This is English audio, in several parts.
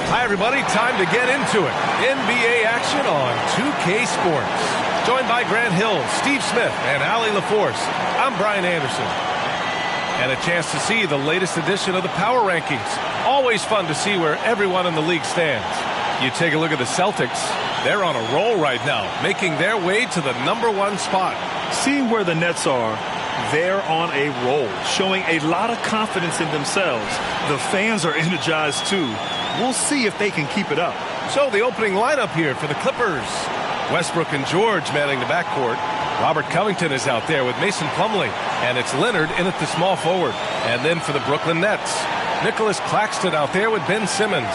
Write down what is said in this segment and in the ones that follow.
Hi, everybody. Time to get into it. NBA action on 2K Sports. Joined by Grant Hill, Steve Smith, and Allie LaForce. I'm Brian Anderson. And a chance to see the latest edition of the Power Rankings. Always fun to see where everyone in the league stands. You take a look at the Celtics. They're on a roll right now, making their way to the #1 spot. Seeing where the Nets are, they're on a roll, showing a lot of confidence in themselves. The fans are energized, too. We'll see if they can keep it up. So the opening lineup here for the Clippers. Westbrook and George manning the backcourt. Robert Covington is out there with Mason Plumlee. And it's Leonard in at the small forward. And then for the Brooklyn Nets, Nicholas Claxton out there with Ben Simmons.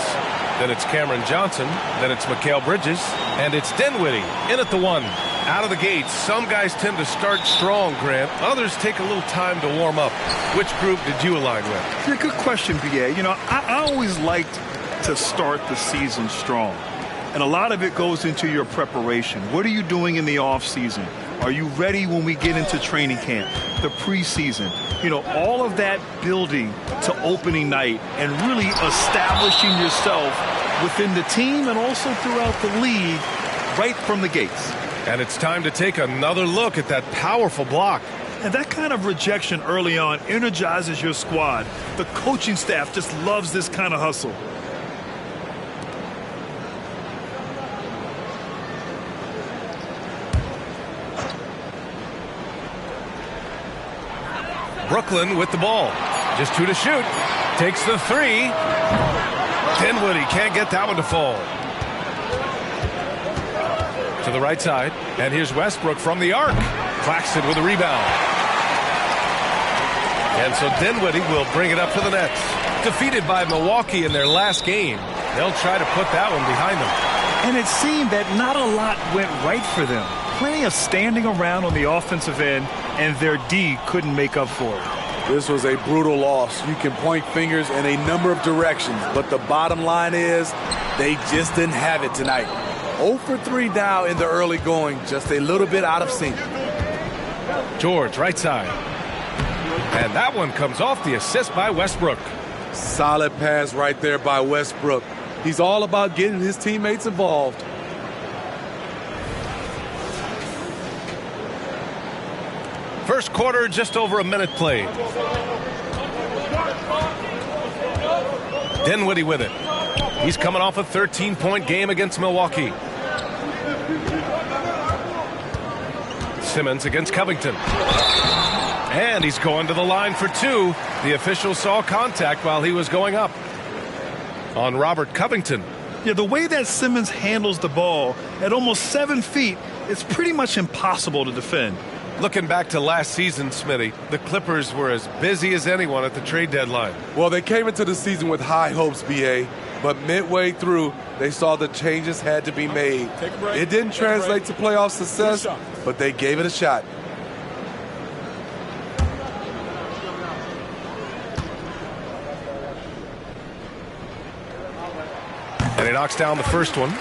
Then it's Cameron Johnson. Then it's Mikal Bridges. And it's Dinwiddie in at the 1. Out of the gates, some guys tend to start strong, Grant. Others take a little time to warm up. Which group did you align with? Yeah, good question, B.A. You know, I always liked to start the season strong. And a lot of it goes into your preparation. What are you doing in the off season? Are you ready when we get into training camp, the preseason? You know, all of that building to opening night and really establishing yourself within the team and also throughout the league right from the gates. And it's time to take another look at that powerful block. And that kind of rejection early on energizes your squad. The coaching staff just loves this kind of hustle. Brooklyn with the ball. Just 2 to shoot. Takes the 3. Dinwiddie can't get that one to fall. To the right side. And here's Westbrook from the arc. Claxton with a rebound. And so Dinwiddie will bring it up for the Nets. Defeated by Milwaukee in their last game. They'll try to put that one behind them. And it seemed that not a lot went right for them. Plenty of standing around on the offensive end, and their D couldn't make up for it. This was a brutal loss. You can point fingers in a number of directions, but the bottom line is they just didn't have it tonight. 0 for 3 now in the early going, just a little bit out of sync. George, right side. And that one comes off the assist by Westbrook. Solid pass right there by Westbrook. He's all about getting his teammates involved. First quarter, just over a minute played. Dinwiddie with it. He's coming off a 13-point game against Milwaukee. Simmons against Covington. And he's going to the line for 2. The official saw contact while he was going up on Robert Covington. Yeah, the way that Simmons handles the ball at almost 7 feet, it's pretty much impossible to defend. Looking back to last season, Smitty, the Clippers were as busy as anyone at the trade deadline. Well, they came into the season with high hopes, B.A., but midway through, they saw the changes had to be made. It didn't translate to playoff success, but they gave it a shot. And he knocks down the first one.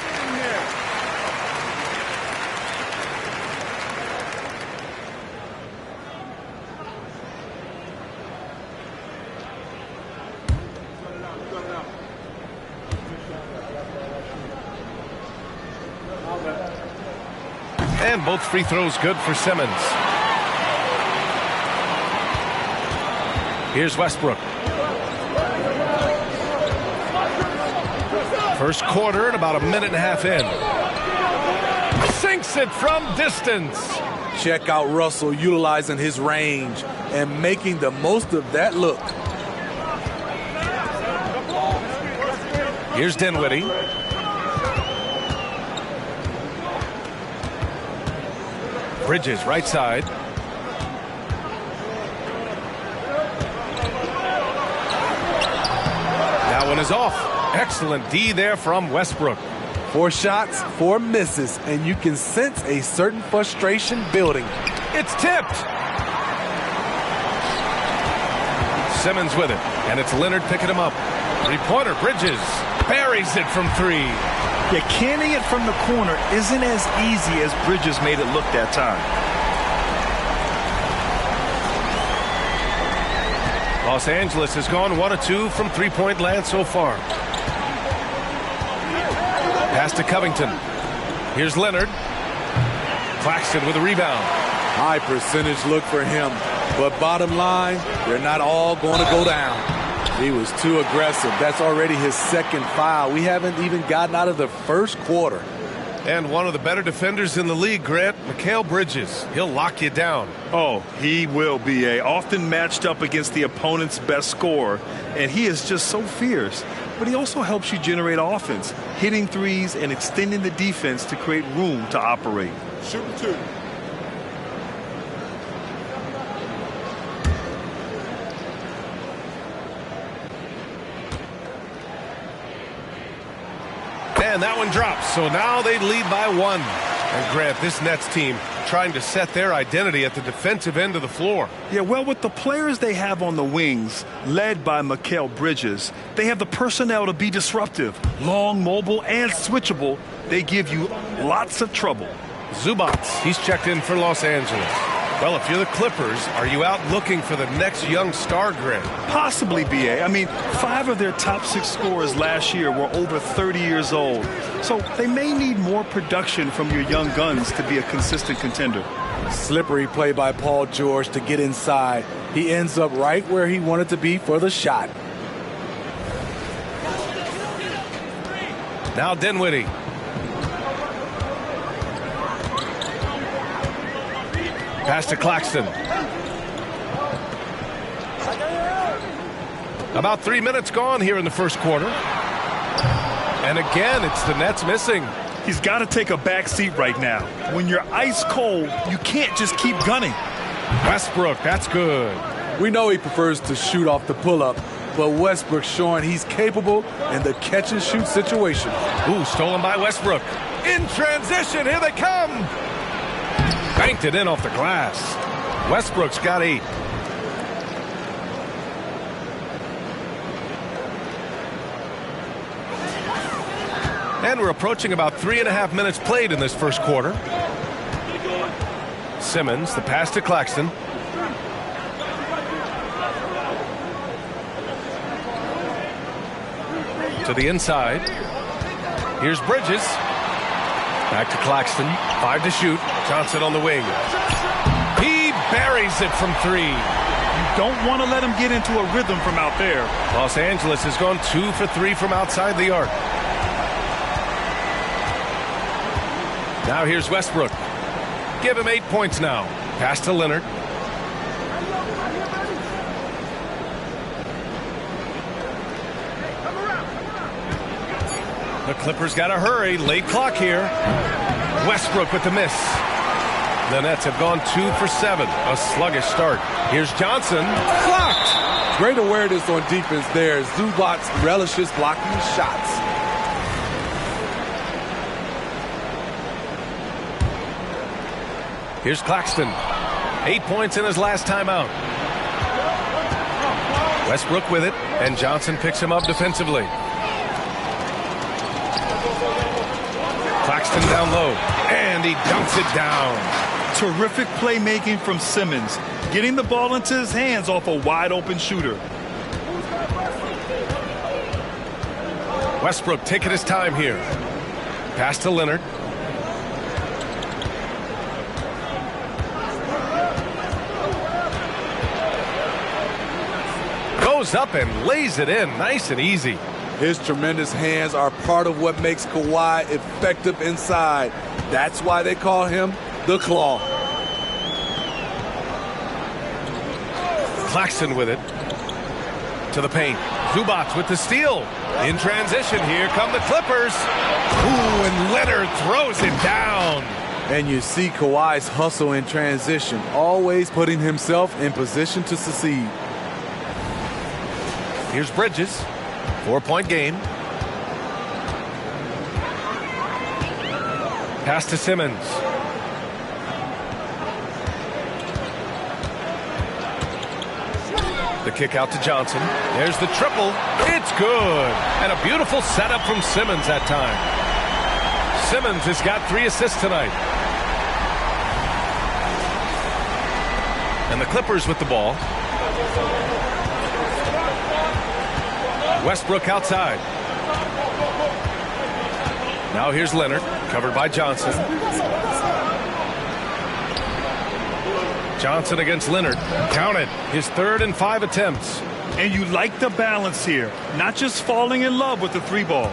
And both free throws good for Simmons. Here's Westbrook. First quarter and about a minute and a half in. Sinks it from distance. Check out Russell utilizing his range and making the most of that look. Here's Dinwiddie. Bridges, right side. That one is off. Excellent D there from Westbrook. 4 shots, 4 misses, and you can sense a certain frustration building. It's tipped. Simmons with it, and it's Leonard picking him up. 3-pointer, Bridges buries it from 3. Yeah, canning it from the corner isn't as easy as Bridges made it look that time. Los Angeles has gone 1 of 2 from 3-point land so far. Pass to Covington. Here's Leonard. Claxton with a rebound. High percentage look for him. But bottom line, they're not all going to go down. He was too aggressive. That's already his second foul. We haven't even gotten out of the first quarter. And one of the better defenders in the league, Grant, Mikal Bridges. He'll lock you down. Oh, he will, B.A. Often matched up against the opponent's best scorer, and he is just so fierce. But he also helps you generate offense, hitting threes and extending the defense to create room to operate. Shooting two. And that one drops. So now they lead by 1. And Grant, this Nets team trying to set their identity at the defensive end of the floor. Yeah, well, with the players they have on the wings, led by Mikal Bridges, they have the personnel to be disruptive. Long, mobile, and switchable. They give you lots of trouble. Zubac, he's checked in for Los Angeles. Well, if you're the Clippers, are you out looking for the next young star, Grant? Possibly, B.A. I mean, 5 of their top 6 scorers last year were over 30 years old. So they may need more production from your young guns to be a consistent contender. Slippery play by Paul George to get inside. He ends up right where he wanted to be for the shot. Now Dinwiddie. Pass to Claxton. About 3 minutes gone here in the first quarter. And again, it's the Nets missing. He's got to take a back seat right now. When you're ice cold, you can't just keep gunning. Westbrook, that's good. We know he prefers to shoot off the pull-up, but Westbrook's showing he's capable in the catch-and-shoot situation. Ooh, stolen by Westbrook. In transition, here they come. Banked it in off the glass. Westbrook's got 8. And we're approaching about 3.5 minutes played in this first quarter. Simmons, the pass to Claxton. To the inside. Here's Bridges. Back to Claxton. 5 to shoot. Johnson on the wing. He buries it from 3. You don't want to let him get into a rhythm from out there. Los Angeles has gone 2 for 3 from outside the arc. Now here's Westbrook. Give him 8 points now. Pass to Leonard. The Clippers got to hurry. Late clock here. Westbrook with the miss. The Nets have gone 2 for 7. A sluggish start. Here's Johnson. Blocked. Great awareness on defense there. Zubac relishes blocking shots. Here's Claxton. 8 points in his last timeout. Westbrook with it, and Johnson picks him up defensively. Claxton down low, and he dunks it down. Terrific playmaking from Simmons, getting the ball into his hands off a wide-open shooter. Westbrook taking his time here. Pass to Leonard. Goes up and lays it in nice and easy. His tremendous hands are part of what makes Kawhi effective inside. That's why they call him the Claw. Claxton with it. To the paint. Zubac with the steal. In transition, here come the Clippers. Ooh, and Leonard throws it down. And you see Kawhi's hustle in transition, always putting himself in position to succeed. Here's Bridges. 4-point game. Pass to Simmons. The kick out to Johnson. There's the triple. It's good. And a beautiful setup from Simmons that time. Simmons has got 3 assists tonight. And the Clippers with the ball. Westbrook outside. Now here's Leonard, covered by Johnson. Johnson against Leonard. Counted. His 3rd and 5 attempts. And you like the balance here. Not just falling in love with the 3 ball.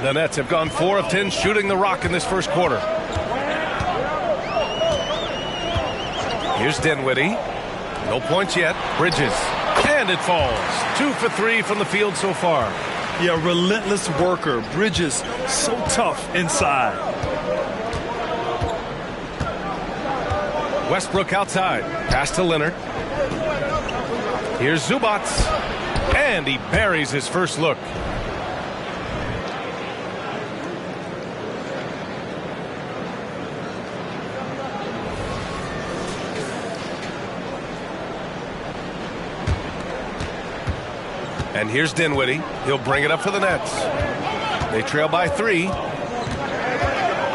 The Nets have gone 4 of 10 shooting the rock in this first quarter. Here's Dinwiddie. No points yet. Bridges. And it falls. 2 for 3 from the field so far. Yeah, relentless worker. Bridges, so tough inside. Westbrook outside. Pass to Leonard. Here's Zubac. And he buries his first look. And here's Dinwiddie. He'll bring it up for the Nets. They trail by 3.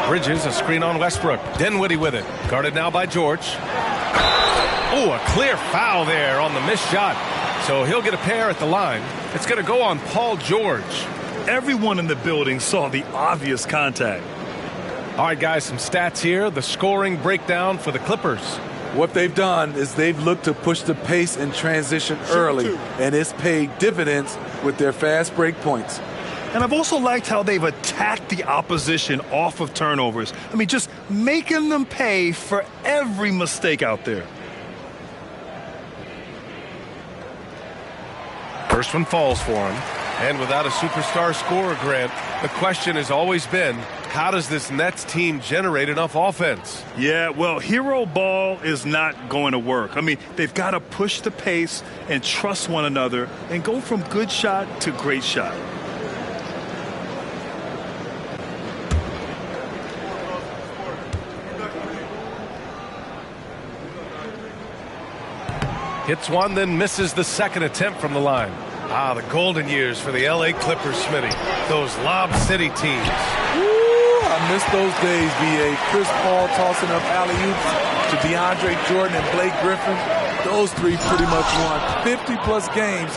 Bridges, a screen on Westbrook. Dinwiddie with it. Guarded now by George. Oh, a clear foul there on the missed shot. So he'll get a pair at the line. It's going to go on Paul George. Everyone in the building saw the obvious contact. All right, guys, some stats here. The scoring breakdown for the Clippers. What they've done is they've looked to push the pace and transition early, and it's paid dividends with their fast break points. And I've also liked how they've attacked the opposition off of turnovers. I mean, just making them pay for every mistake out there. First one falls for him. And without a superstar scorer, Grant, the question has always been, how does this Nets team generate enough offense? Yeah, well, hero ball is not going to work. I mean, they've got to push the pace and trust one another and go from good shot to great shot. Hits one, then misses the second attempt from the line. Ah, the golden years for the L.A. Clippers, Smitty. Those Lob City teams. Woo, I miss those days, B.A. Chris Paul tossing up alley-oops to DeAndre Jordan and Blake Griffin. Those 3 pretty much won 50-plus games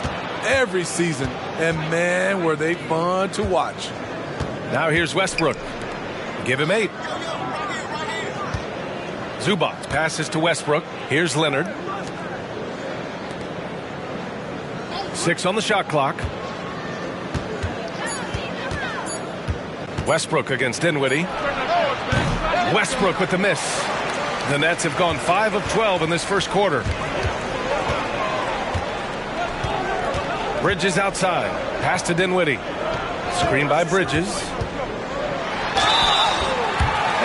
every season. And, man, were they fun to watch. Now here's Westbrook. Give him 8. Zubac passes to Westbrook. Here's Leonard. 6 on the shot clock. Westbrook against Dinwiddie. Westbrook with the miss. The Nets have gone 5 of 12 in this first quarter. Bridges outside. Pass to Dinwiddie. Screen by Bridges.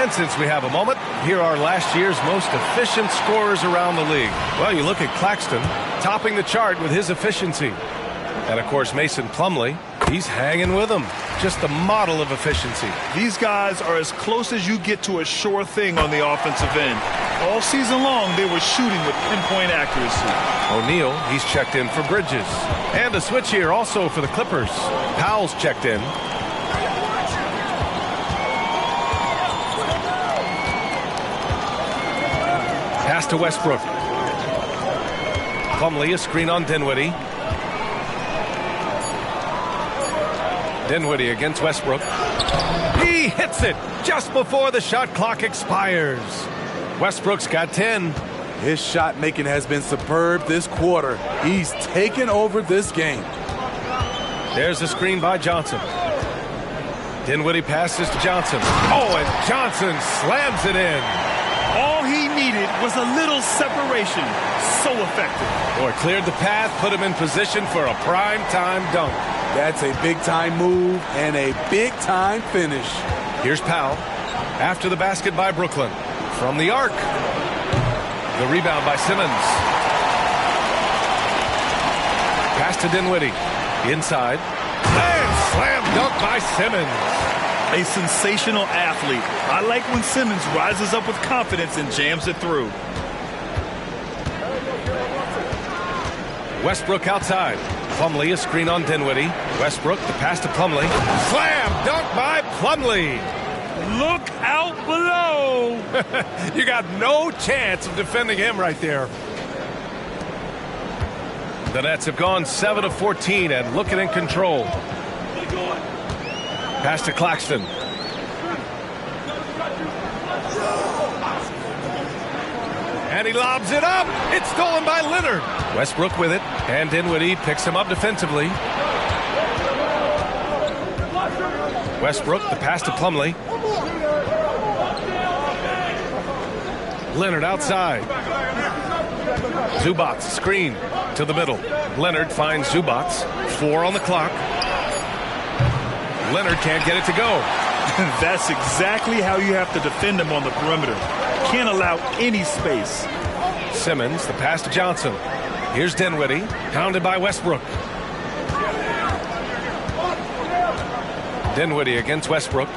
And since we have a moment, here are last year's most efficient scorers around the league. Well, you look at Claxton, topping the chart with his efficiency. And, of course, Mason Plumlee, he's hanging with them. Just the model of efficiency. These guys are as close as you get to a sure thing on the offensive end. All season long, they were shooting with pinpoint accuracy. O'Neal, he's checked in for Bridges. And a switch here also for the Clippers. Powell's checked in. Pass to Westbrook. Plumlee, a screen on Dinwiddie. Dinwiddie against Westbrook. He hits it just before the shot clock expires. Westbrook's got 10. His shot making has been superb this quarter. He's taken over this game. There's a screen by Johnson. Dinwiddie passes to Johnson. Oh, and Johnson slams it in. All he needed was a little separation. So effective. Boy, cleared the path, put him in position for a prime-time dunk. That's a big-time move and a big-time finish. Here's Powell. After the basket by Brooklyn. From the arc. The rebound by Simmons. Pass to Dinwiddie. Inside. And slam dunk by Simmons. A sensational athlete. I like when Simmons rises up with confidence and jams it through. Westbrook outside. Plumlee, a screen on Dinwiddie. Westbrook, the pass to Plumlee. Slam dunk by Plumlee. Look out below. You got no chance of defending him right there. The Nets have gone 7 of 14 and looking in control. Pass to Claxton. And he lobs it up. It's stolen by Leonard. Westbrook with it. And Dinwiddie picks him up defensively. Westbrook, the pass to Plumlee. Leonard outside. Zubac screen to the middle. Leonard finds Zubac. 4 on the clock. Leonard can't get it to go. That's exactly how you have to defend him on the perimeter. Can't allow any space. Simmons, the pass to Johnson. Here's Dinwiddie, pounded by Westbrook. Dinwiddie against Westbrook.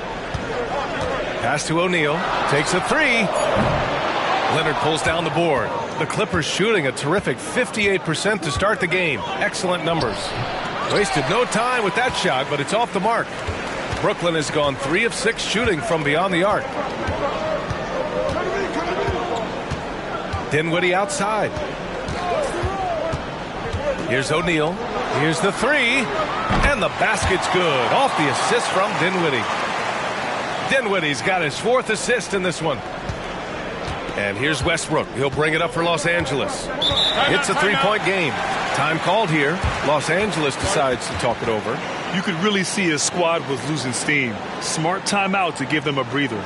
Pass to O'Neal. Takes a 3. Leonard pulls down the board. The Clippers shooting a terrific 58% to start the game. Excellent numbers. Wasted no time with that shot, but it's off the mark. Brooklyn has gone 3 of 6 shooting from beyond the arc. Dinwiddie outside. Here's O'Neal. Here's the 3. And the basket's good. Off the assist from Dinwiddie. Dinwiddie's got his 4th assist in this one. And here's Westbrook. He'll bring it up for Los Angeles. It's a 3-point game. Time called here. Los Angeles decides to talk it over. You could really see his squad was losing steam. Smart timeout to give them a breather.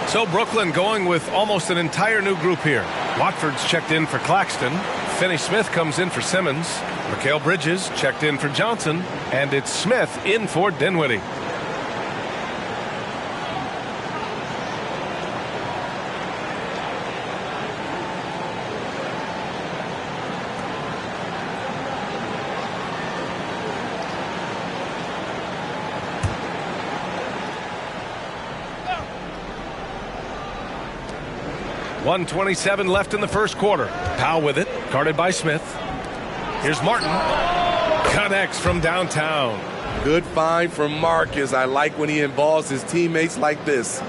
So Brooklyn going with almost an entire new group here. Watford's checked in for Claxton. Finney-Smith comes in for Simmons. Mikal Bridges checked in for Johnson. And it's Smith in for Dinwiddie. .127 left in the first quarter. Powell with it, guarded by Smith. Here's Martin. Connects from downtown. Good find from Marcus. I like when he involves his teammates like this.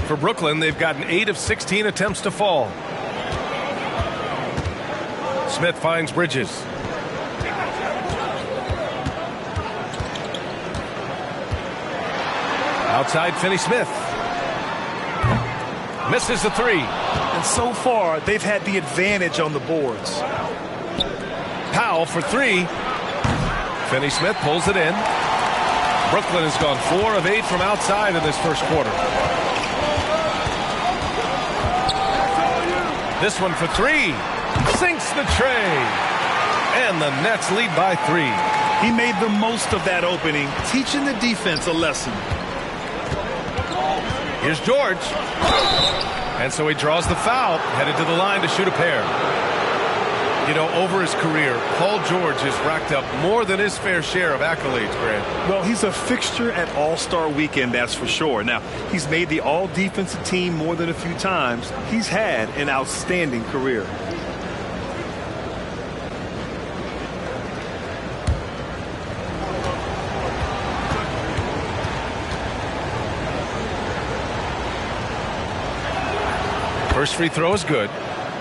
For Brooklyn, they've gotten 8 of 16 attempts to fall. Smith finds Bridges. Outside Finney-Smith. Misses the 3. And so far, they've had the advantage on the boards. Powell for 3. Finney-Smith pulls it in. Brooklyn has gone 4 of 8 from outside in this first quarter. This one for 3. Sinks the tray. And the Nets lead by 3. He made the most of that opening, teaching the defense a lesson. Here's George. And so he draws the foul, headed to the line to shoot a pair. You know, over his career, Paul George has racked up more than his fair share of accolades, Grant. Well, he's a fixture at All-Star Weekend, that's for sure. Now, he's made the All-Defensive team more than a few times. He's had an outstanding career. First free throw is good.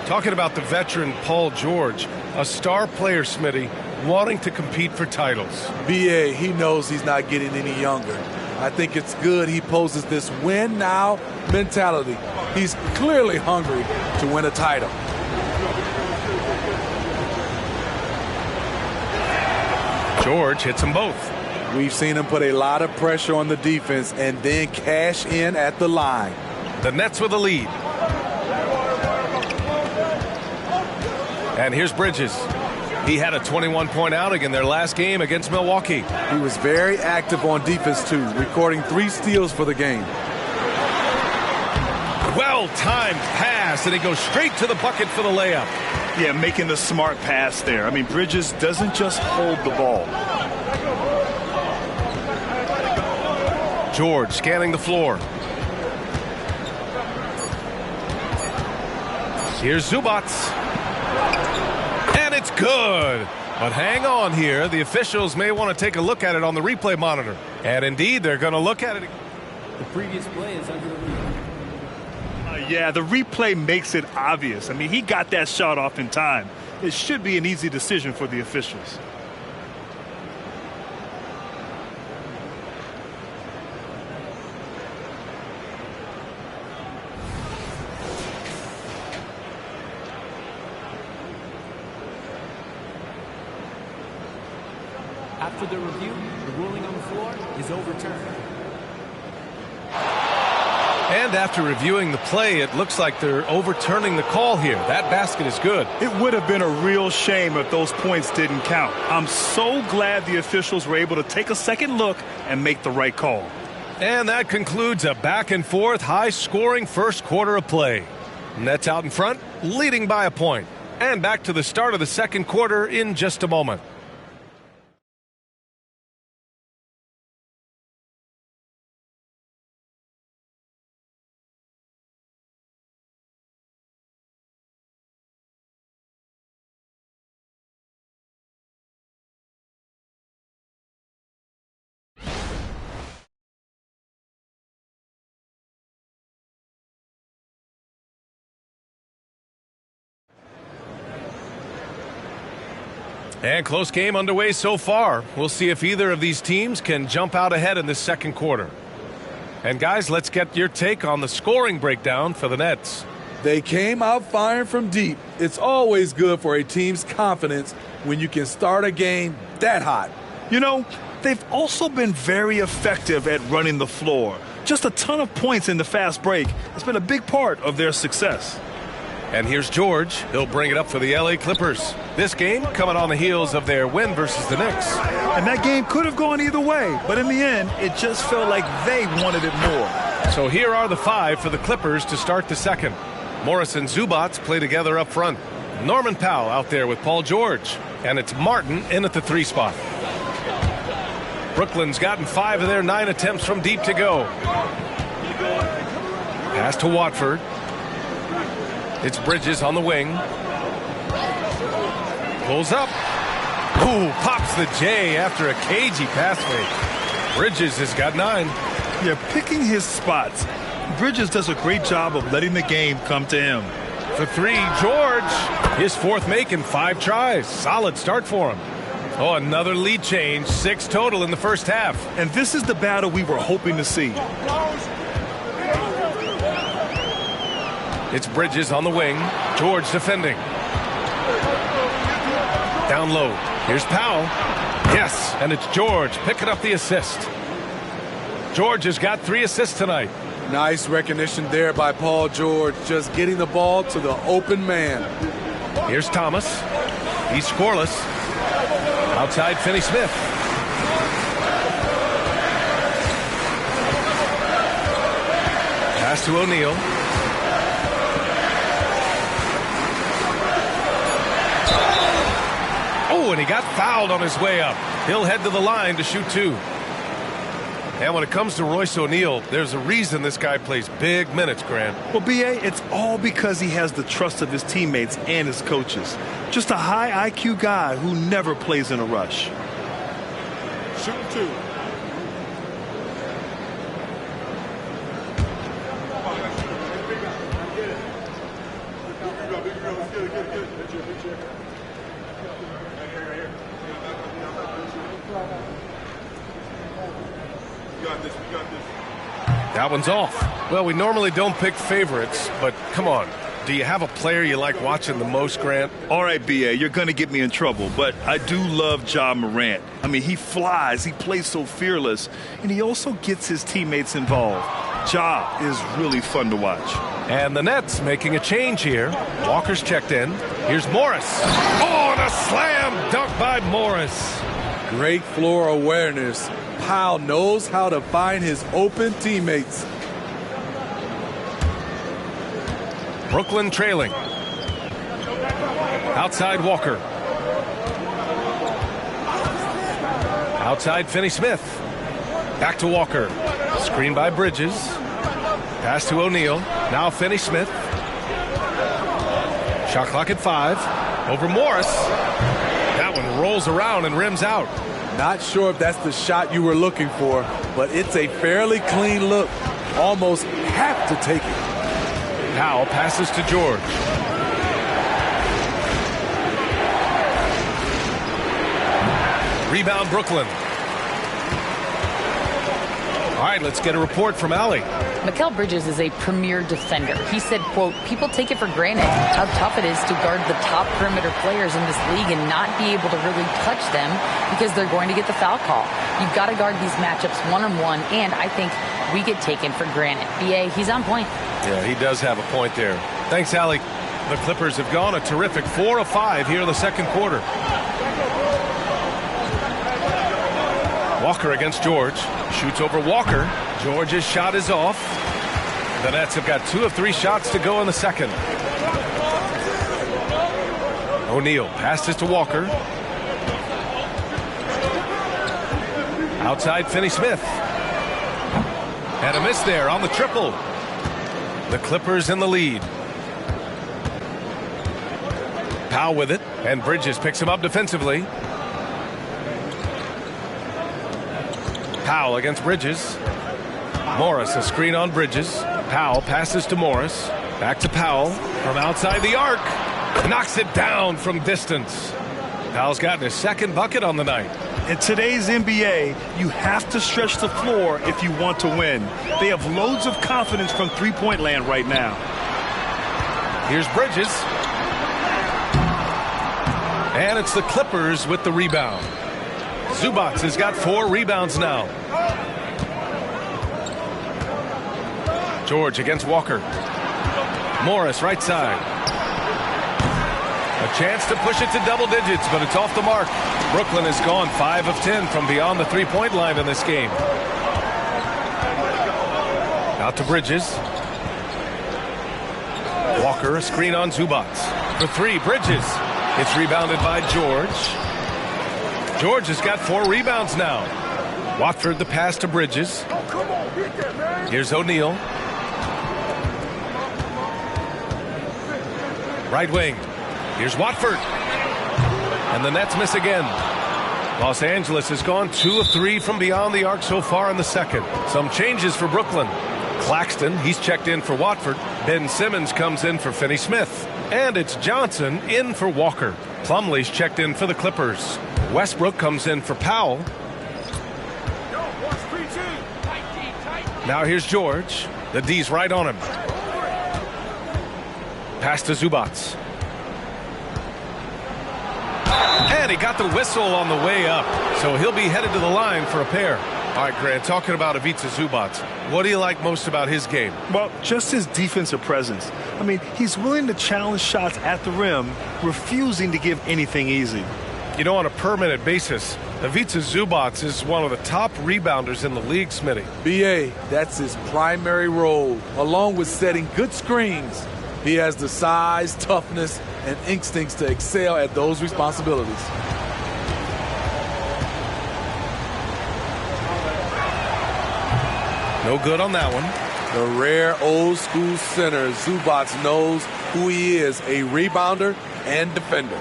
Talking about the veteran Paul George, a star player, Smitty, wanting to compete for titles. B.A., he knows he's not getting any younger. I think it's good he poses this win now mentality. He's clearly hungry to win a title. George hits them both. We've seen him put a lot of pressure on the defense and then cash in at the line. The Nets with a lead. And here's Bridges. He had a 21-point outing in their last game against Milwaukee. He was very active on defense, too, recording 3 steals for the game. Well-timed pass, and he goes straight to the bucket for the layup. Yeah, making the smart pass there. I mean, Bridges doesn't just hold the ball. George scanning the floor. Here's Zubac. And it's good. But hang on here. The officials may want to take a look at it on the replay monitor. And indeed, they're going to look at it. The previous play is under the review. Yeah, the replay makes it obvious. I mean, he got that shot off in time. It should be an easy decision for the officials. After the review, the ruling on the floor is overturned. And after reviewing the play, it looks like they're overturning the call here. That basket is good. It would have been a real shame if those points didn't count. I'm so glad the officials were able to take a second look and make the right call. And that concludes a back-and-forth, high-scoring first quarter of play. Nets out in front, leading by a point. And back to the start of the second quarter in just a moment. And close game underway so far. We'll see if either of these teams can jump out ahead in this second quarter. And guys, let's get your take on the scoring breakdown for the Nets. They came out firing from deep. It's always good for a team's confidence when you can start a game that hot. You know, they've also been very effective at running the floor. Just a ton of points in the fast break. It's been a big part of their success. And here's George. He'll bring it up for the LA Clippers. This game coming on the heels of their win versus the Knicks. And that game could have gone either way, but in the end, it just felt like they wanted it more. So here are the five for the Clippers to start the second. Morris and Zubac play together up front. Norman Powell out there with Paul George. And it's Martin in at the 3 spot. Brooklyn's gotten 5 of their 9 attempts from deep to go. Pass to Watford. It's Bridges on the wing. Pulls up. Ooh, pops the J after a cagey pass fake. Bridges has got 9. Yeah, picking his spots. Bridges does a great job of letting the game come to him. For 3, George. His 4th make in 5 tries. Solid start for him. Oh, another lead change. 6 total in the first half. And this is the battle we were hoping to see. It's Bridges on the wing. George defending. Down low. Here's Powell. Yes, and it's George picking up the assist. George has got 3 assists tonight. Nice recognition there by Paul George, just getting the ball to the open man. Here's Thomas. He's scoreless. Outside Finney-Smith. Pass to O'Neal. Oh, and he got fouled on his way up. He'll head to the line to shoot 2. And when it comes to Royce O'Neal, there's a reason this guy plays big minutes, Grant. Well, B.A., it's all because he has the trust of his teammates and his coaches. Just a high IQ guy who never plays in a rush. Shoot 2. That one's off. Well, we normally don't pick favorites, but come on. Do you have a player you like watching the most, Grant? All right, B.A., you're going to get me in trouble, but I do love Ja Morant. I mean, he flies, he plays so fearless, and he also gets his teammates involved. Ja is really fun to watch. And the Nets making a change here. Walker's checked in. Here's Morris. Oh, and a slam dunk by Morris. Great floor awareness. Powell knows how to find his open teammates. Brooklyn trailing. Outside Walker. Outside Finney-Smith. Back to Walker. Screen by Bridges. Pass to O'Neal. Now Finney-Smith. Shot clock at 5. Over Morris. That one rolls around and rims out. Not sure if that's the shot you were looking for, but it's a fairly clean look. Almost have to take it. Powell passes to George. Rebound Brooklyn. All right, let's get a report from Allie. Mikal Bridges is a premier defender. He said, quote, people take it for granted how tough it is to guard the top perimeter players in this league and not be able to really touch them because they're going to get the foul call. You've got to guard these matchups one-on-one, and I think we get taken for granted. BA, he's on point. Yeah, he does have a point there. Thanks, Allie. The Clippers have gone a terrific 4 of 5 here in the second quarter. Walker against George. Shoots over Walker. George's shot is off. The Nets have got 2 of 3 shots to go in the second. O'Neal passes to Walker. Outside Finney-Smith. And a miss there on the triple. The Clippers in the lead. Powell with it, and Bridges picks him up defensively. Powell against Bridges. Morris, a screen on Bridges. Powell passes to Morris. Back to Powell from outside the arc. Knocks it down from distance. Powell's gotten his second bucket on the night. In today's NBA, you have to stretch the floor if you want to win. They have loads of confidence from three-point land right now. Here's Bridges. And it's the Clippers with the rebound. Zubac has got 4 rebounds now. George against Walker. Morris right side. A chance to push it to double digits, but it's off the mark. Brooklyn has gone 5 of 10 from beyond the three-point line in this game. Out to Bridges. Walker, a screen on Zubac. For 3, Bridges. It's rebounded by George. George has got 4 rebounds now. Watford the pass to Bridges. Here's O'Neal. Right wing. Here's Watford. And the Nets miss again. Los Angeles has gone 2 of 3 from beyond the arc so far in the second. Some changes for Brooklyn. Claxton, he's checked in for Watford. Ben Simmons comes in for Finney-Smith. And it's Johnson in for Walker. Plumlee's checked in for the Clippers. Westbrook comes in for Powell. Now here's George. The D's right on him. Pass to Zubac. And he got the whistle on the way up. So he'll be headed to the line for a pair. All right, Grant, talking about Ivica Zubac, what do you like most about his game? Well, just his defensive presence. I mean, he's willing to challenge shots at the rim, refusing to give anything easy. You know, on a per-minute basis, Ivica Zubac is one of the top rebounders in the league, Smitty. BA, that's his primary role, along with setting good screens. He has the size, toughness, and instincts to excel at those responsibilities. No good on that one. The rare old-school center, Zubac knows who he is, a rebounder and defender.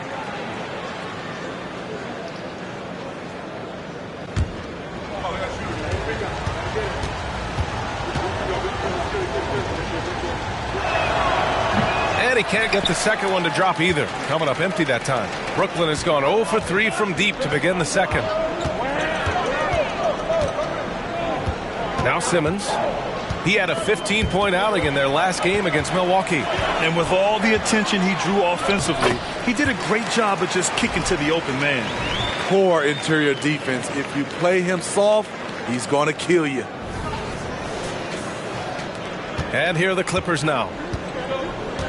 And he can't get the second one to drop either. Coming up empty that time. Brooklyn has gone 0 for 3 from deep to begin the second. Now Simmons. He had a 15-point outing in their last game against Milwaukee. And with all the attention he drew offensively, he did a great job of just kicking to the open man. Poor interior defense. If you play him soft, he's going to kill you. And here are the Clippers now.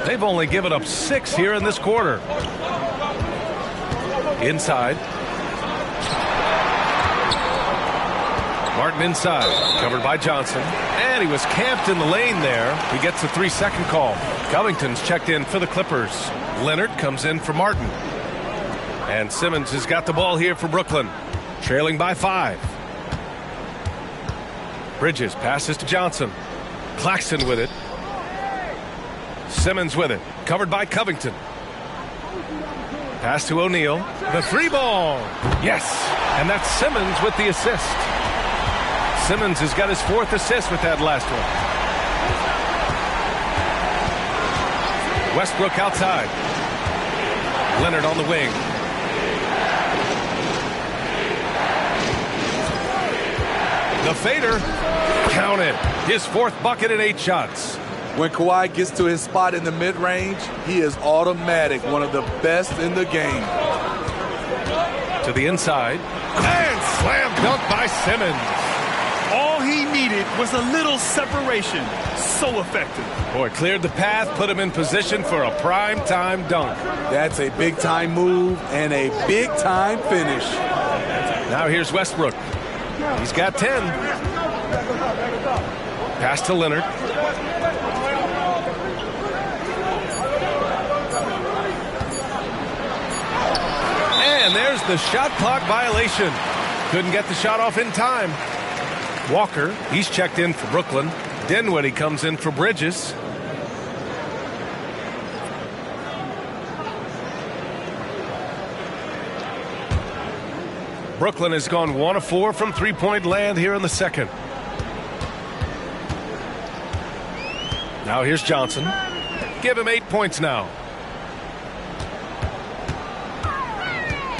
They've only given up 6 here in this quarter. Inside. Martin inside, covered by Johnson. And he was camped in the lane there. He gets a 3-second call. Covington's checked in for the Clippers. Leonard comes in for Martin. And Simmons has got the ball here for Brooklyn, trailing by 5. Bridges passes to Johnson. Claxton with it. Simmons with it. Covered by Covington. Pass to O'Neal. The 3-ball. Yes. And that's Simmons with the assist. Simmons has got his 4th assist with that last one. Westbrook outside. Leonard on the wing. The fader. Counted. His 4th bucket in 8 shots. When Kawhi gets to his spot in the mid-range, he is automatic, one of the best in the game. To the inside. And slam dunk by Simmons. All he needed was a little separation. So effective. Boy, cleared the path, put him in position for a prime-time dunk. That's a big-time move and a big-time finish. Now here's Westbrook. He's got 10. Pass to Leonard. And there's the shot clock violation. Couldn't get the shot off in time. Walker, he's checked in for Brooklyn. Dinwiddie comes in for Bridges. Brooklyn has gone 1 of 4 from three-point land here in the second. Now here's Johnson. Give him 8 points now.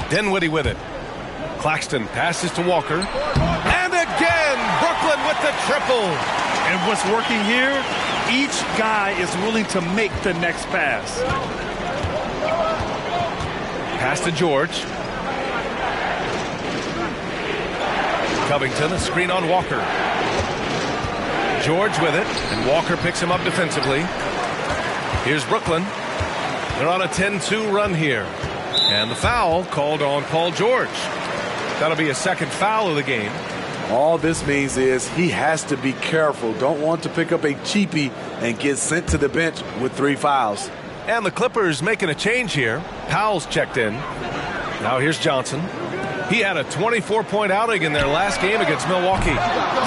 Dinwiddie with it. Claxton passes to Walker. And again, Brooklyn with the triple. And what's working here, each guy is willing to make the next pass. Pass to George. Covington, a screen on Walker. George with it, and Walker picks him up defensively. Here's Brooklyn. They're on a 10-2 run here. And the foul called on Paul George. That'll be a second foul of the game. All this means is he has to be careful. Don't want to pick up a cheapie and get sent to the bench with 3 fouls. And the Clippers making a change here. Powell's checked in. Now here's Johnson. He had a 24-point outing in their last game against Milwaukee.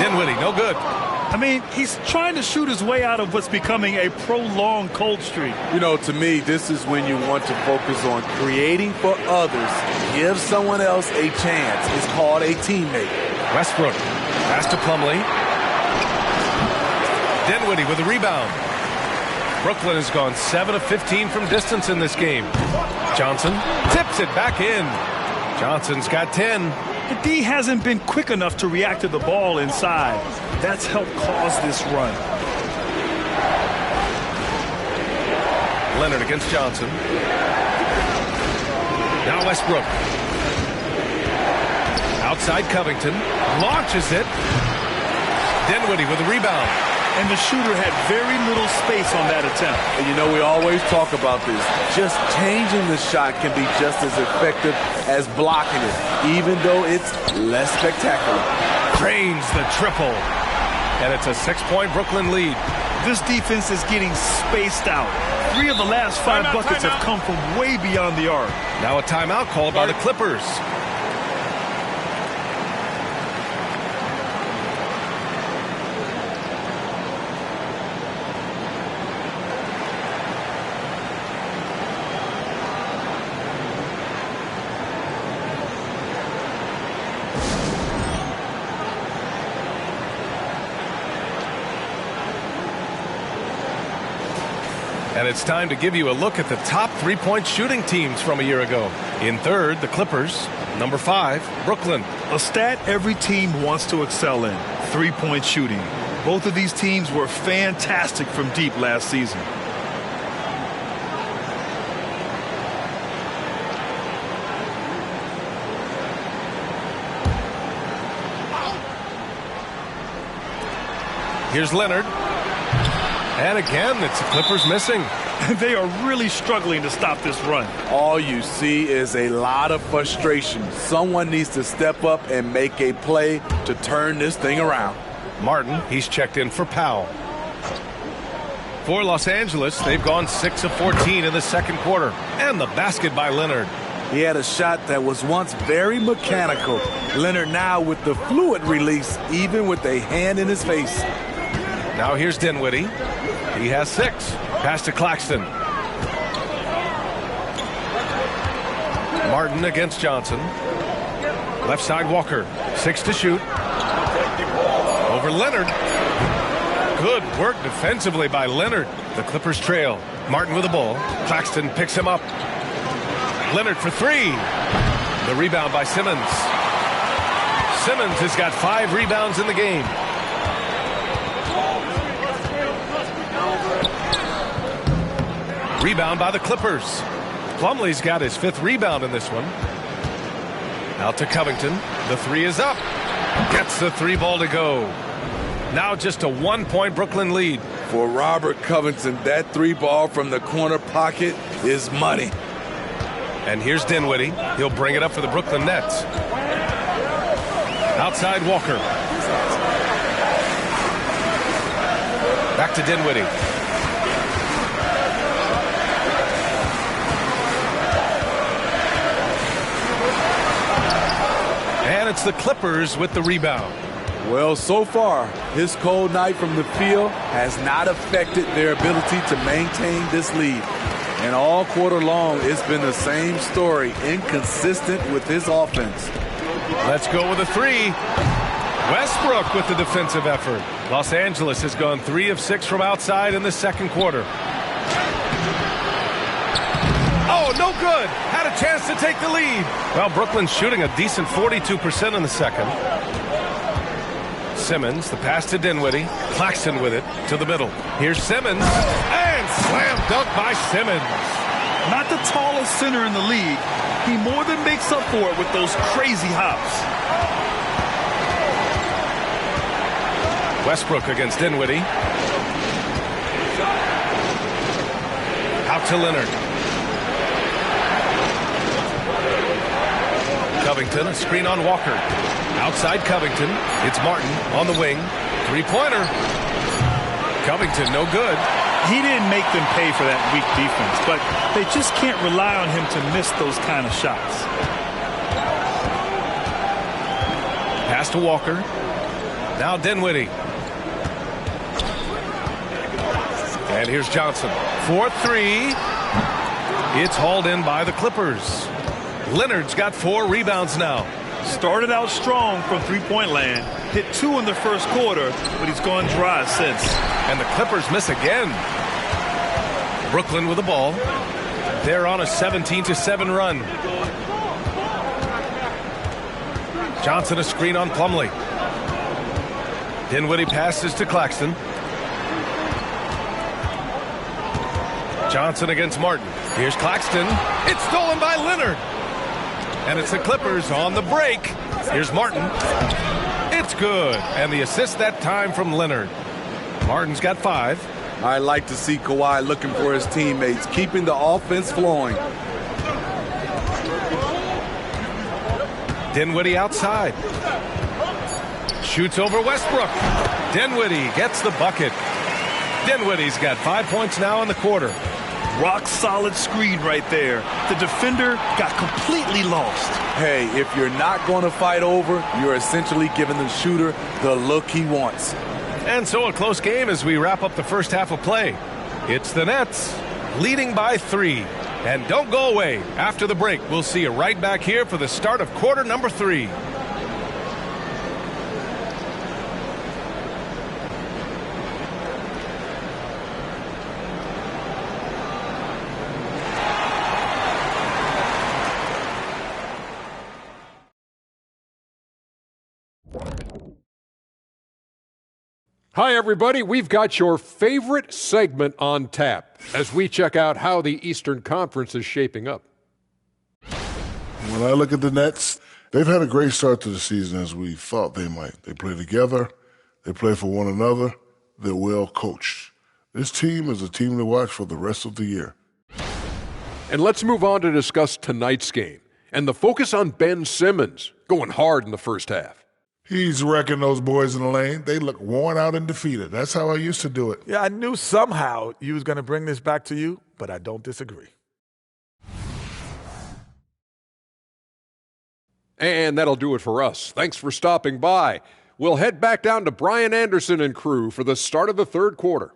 Dinwiddie, no good. I mean, he's trying to shoot his way out of what's becoming a prolonged cold streak. You know, to me, this is when you want to focus on creating for others. Give someone else a chance. It's called a teammate. Westbrook. Pass to Plumlee. Dinwiddie with the rebound. Brooklyn has gone 7 of 15 from distance in this game. Johnson tips it back in. Johnson's got 10. The D hasn't been quick enough to react to the ball inside. That's helped cause this run. Leonard against Johnson. Now Westbrook. Outside Covington. Launches it. Dinwiddie with the rebound. And the shooter had very little space on that attempt. And you know, we always talk about this. Just changing the shot can be just as effective as blocking it, even though it's less spectacular. Cranes the triple. And it's a 6-point Brooklyn lead. This defense is getting spaced out. 3 of the last 5 buckets have come from way beyond the arc. Now a timeout called by the Clippers. And it's time to give you a look at the top 3-point shooting teams from a year ago. In third, the Clippers. Number 5, Brooklyn. A stat every team wants to excel in, 3-point shooting. Both of these teams were fantastic from deep last season. Here's Leonard. And again, it's the Clippers missing. They are really struggling to stop this run. All you see is a lot of frustration. Someone needs to step up and make a play to turn this thing around. Martin, he's checked in for Powell. For Los Angeles, they've gone 6 of 14 in the second quarter. And the basket by Leonard. He had a shot that was once very mechanical. Leonard now with the fluid release, even with a hand in his face. Now here's Dinwiddie. He has 6. Pass to Claxton. Martin against Johnson. Left side Walker. 6 to shoot. Over Leonard. Good work defensively by Leonard. The Clippers trail. Martin with the ball. Claxton picks him up. Leonard for 3. The rebound by Simmons. Simmons has got 5 rebounds in the game. Rebound by the Clippers. Plumlee's got his 5th rebound in this one. Out to Covington. The 3 is up. Gets the 3 ball to go. Now just a 1-point Brooklyn lead. For Robert Covington, that 3 ball from the corner pocket is money. And here's Dinwiddie. He'll bring it up for the Brooklyn Nets. Outside Walker. Back to Dinwiddie. And it's the Clippers with the rebound. Well, so far, his cold night from the field has not affected their ability to maintain this lead. And all quarter long, it's been the same story, inconsistent with his offense. Let's go with a 3. Westbrook with the defensive effort. Los Angeles has gone 3 of 6 from outside in the second quarter. Oh, no good. Had a chance to take the lead. Well, Brooklyn's shooting a decent 42% in the second. Simmons, the pass to Dinwiddie. Claxton with it to the middle. Here's Simmons. And slam dunk by Simmons. Not the tallest center in the league. He more than makes up for it with those crazy hops. Westbrook against Dinwiddie. Out to Leonard. Covington, a screen on Walker. Outside Covington. It's Martin on the wing. 3-pointer. Covington, no good. He didn't make them pay for that weak defense, but they just can't rely on him to miss those kind of shots. Pass to Walker. Now Dinwiddie. And here's Johnson. 4-3. It's hauled in by the Clippers. Leonard's got 4 rebounds now. Started out strong from three-point land. Hit 2 in the first quarter, but he's gone dry since. And the Clippers miss again. Brooklyn with the ball. They're on a 17-7 run. Johnson a screen on Plumlee. Dinwiddie passes to Claxton. Johnson against Martin. Here's Claxton. It's stolen by Leonard. And it's the Clippers on the break. Here's Martin. It's good. And the assist that time from Leonard. Martin's got 5. I like to see Kawhi looking for his teammates, keeping the offense flowing. Dinwiddie outside. Shoots over Westbrook. Dinwiddie gets the bucket. Dinwiddie's got 5 points now in the quarter. Rock solid screen right there. The defender got completely lost. Hey, if you're not going to fight over, you're essentially giving the shooter the look he wants. And so a close game as we wrap up the first half of play. It's the Nets leading by 3. And don't go away. After the break, we'll see you right back here for the start of quarter number 3. Hi, everybody. We've got your favorite segment on tap as we check out how the Eastern Conference is shaping up. When I look at the Nets, they've had a great start to the season as we thought they might. They play together. They play for one another. They're well coached. This team is a team to watch for the rest of the year. And let's move on to discuss tonight's game and the focus on Ben Simmons going hard in the first half. He's wrecking those boys in the lane. They look worn out and defeated. That's how I used to do it. Yeah, I knew somehow you was going to bring this back to you, but I don't disagree. And that'll do it for us. Thanks for stopping by. We'll head back down to Brian Anderson and crew for the start of the third quarter.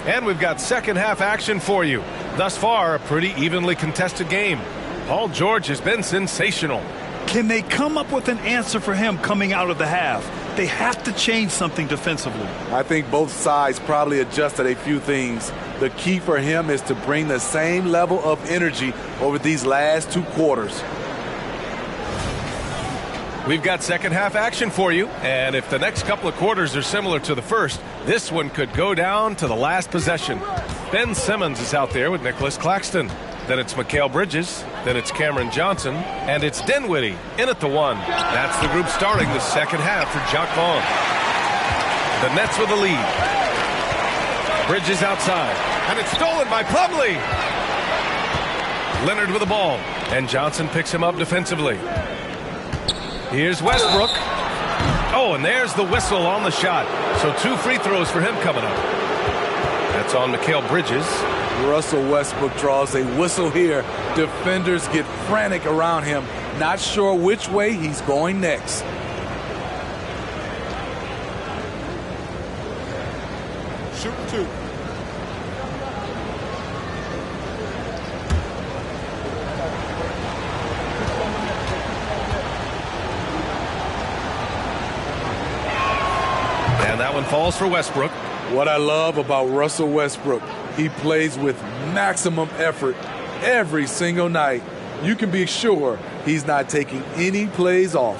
And we've got second half action for you. Thus far, a pretty evenly contested game. Paul George has been sensational. Can they come up with an answer for him coming out of the half? They have to change something defensively. I think both sides probably adjusted a few things. The key for him is to bring the same level of energy over these last 2 quarters. We've got second half action for you, and if the next couple of quarters are similar to the first, this one could go down to the last possession. Ben Simmons is out there with Nicholas Claxton. Then it's Mikal Bridges, then it's Cameron Johnson, and it's Dinwiddie in at the 1. That's the group starting the second half for Jacque Vaughn. The Nets with the lead. Bridges outside, and it's stolen by Plumlee. Leonard with the ball, and Johnson picks him up defensively. Here's Westbrook. Oh, and there's the whistle on the shot. So 2 free throws for him coming up. That's on Mikal Bridges. Russell Westbrook draws a whistle here. Defenders get frantic around him, not sure which way he's going next. Shoot 2. And that one falls for Westbrook. What I love about Russell Westbrook, he plays with maximum effort every single night. You can be sure he's not taking any plays off.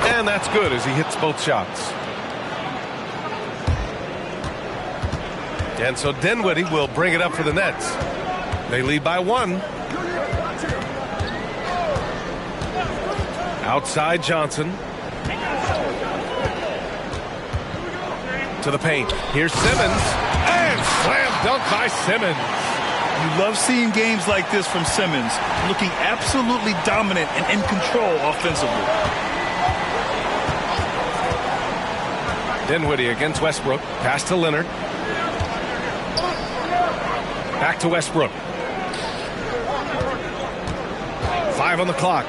And that's good as he hits both shots. And so Dinwiddie will bring it up for the Nets. They lead by 1. Outside Johnson. To the paint. Here's Simmons. And slam dunk by Simmons. You love seeing games like this from Simmons, looking absolutely dominant and in control offensively. Dinwiddie against Westbrook. Pass to Leonard. Back to Westbrook. 5 on the clock.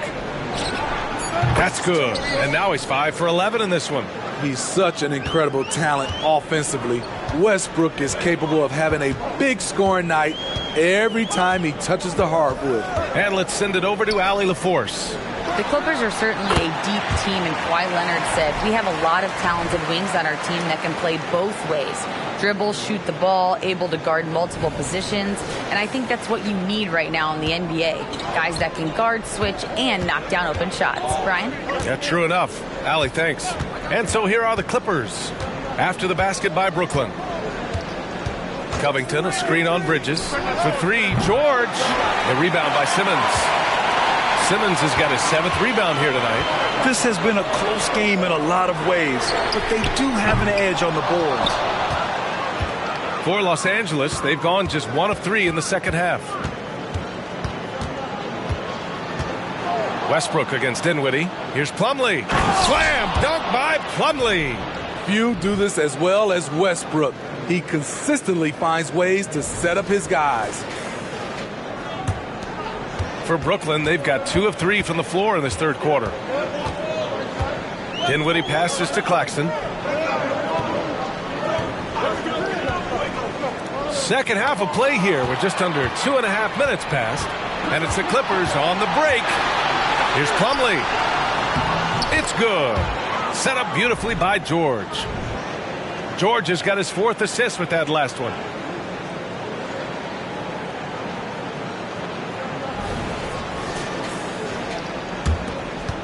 That's good. And now he's 5 for 11 in this one. He's such an incredible talent offensively. Westbrook is capable of having a big scoring night every time he touches the hardwood. And let's send it over to Allie LaForce. The Clippers are certainly a deep team, and Kawhi Leonard said, we have a lot of talented wings on our team that can play both ways. Dribble, shoot the ball, able to guard multiple positions, and I think that's what you need right now in the NBA. Guys that can guard, switch, and knock down open shots. Brian? Yeah, true enough. Allie, thanks. And so here are the Clippers. After the basket by Brooklyn. Covington, a screen on Bridges. For 3, George. The rebound by Simmons. Simmons has got his 7th rebound here tonight. This has been a close game in a lot of ways, but they do have an edge on the boards. For Los Angeles, they've gone just 1 of 3 in the second half. Westbrook against Dinwiddie. Here's Plumlee. Slam dunk by Plumlee. Few do this as well as Westbrook. He consistently finds ways to set up his guys. For Brooklyn, they've got 2 of 3 from the floor in this third quarter. Dinwiddie passes to Claxton. Second half of play here. We're just under 2.5 minutes past. And it's the Clippers on the break. Here's Plumlee. It's good. Set up beautifully by George. George has got his 4th assist with that last one.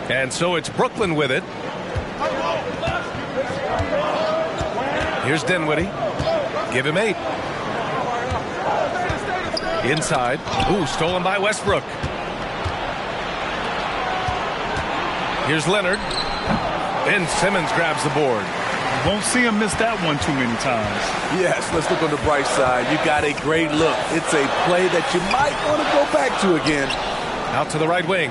And so it's Brooklyn with it. Here's Dinwiddie. Give him 8. Inside. Ooh, stolen by Westbrook. Here's Leonard. Ben Simmons grabs the board. Won't see him miss that one too many times. Yes, let's look on the bright side. You got a great look. It's a play that you might want to go back to again. Out to the right wing.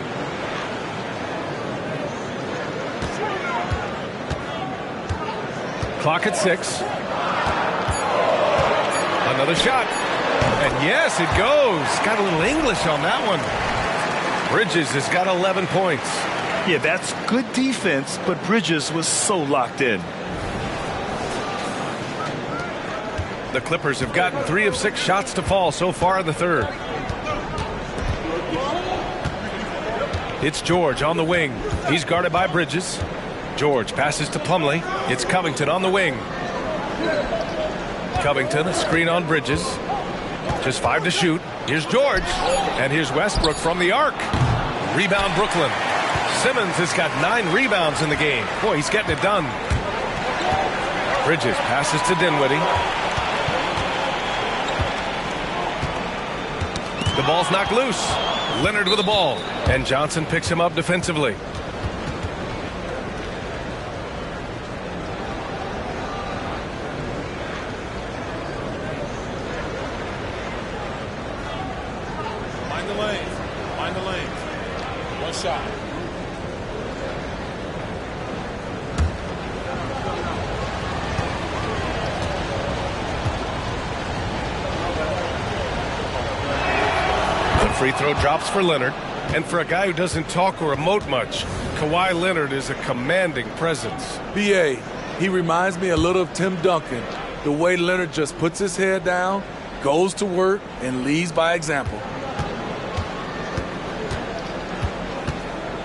Clock at 6. Another shot. And yes, it goes. Got a little English on that one. Bridges has got 11 points. Yeah, that's good defense, but Bridges was so locked in. The Clippers have gotten 3 of 6 shots to fall so far in the third. It's George on the wing. He's guarded by Bridges. George passes to Plumlee. It's Covington on the wing. Covington, a screen on Bridges. Just 5 to shoot. Here's George. And here's Westbrook from the arc. Rebound Brooklyn. Simmons has got 9 rebounds in the game. Boy, he's getting it done. Bridges passes to Dinwiddie. The ball's knocked loose. Leonard with the ball. And Johnson picks him up defensively. Find the lanes. Find the lanes. One shot. Free throw drops for Leonard. And for a guy who doesn't talk or emote much, Kawhi Leonard is a commanding presence. B.A., he reminds me a little of Tim Duncan. The way Leonard just puts his head down, goes to work, and leads by example.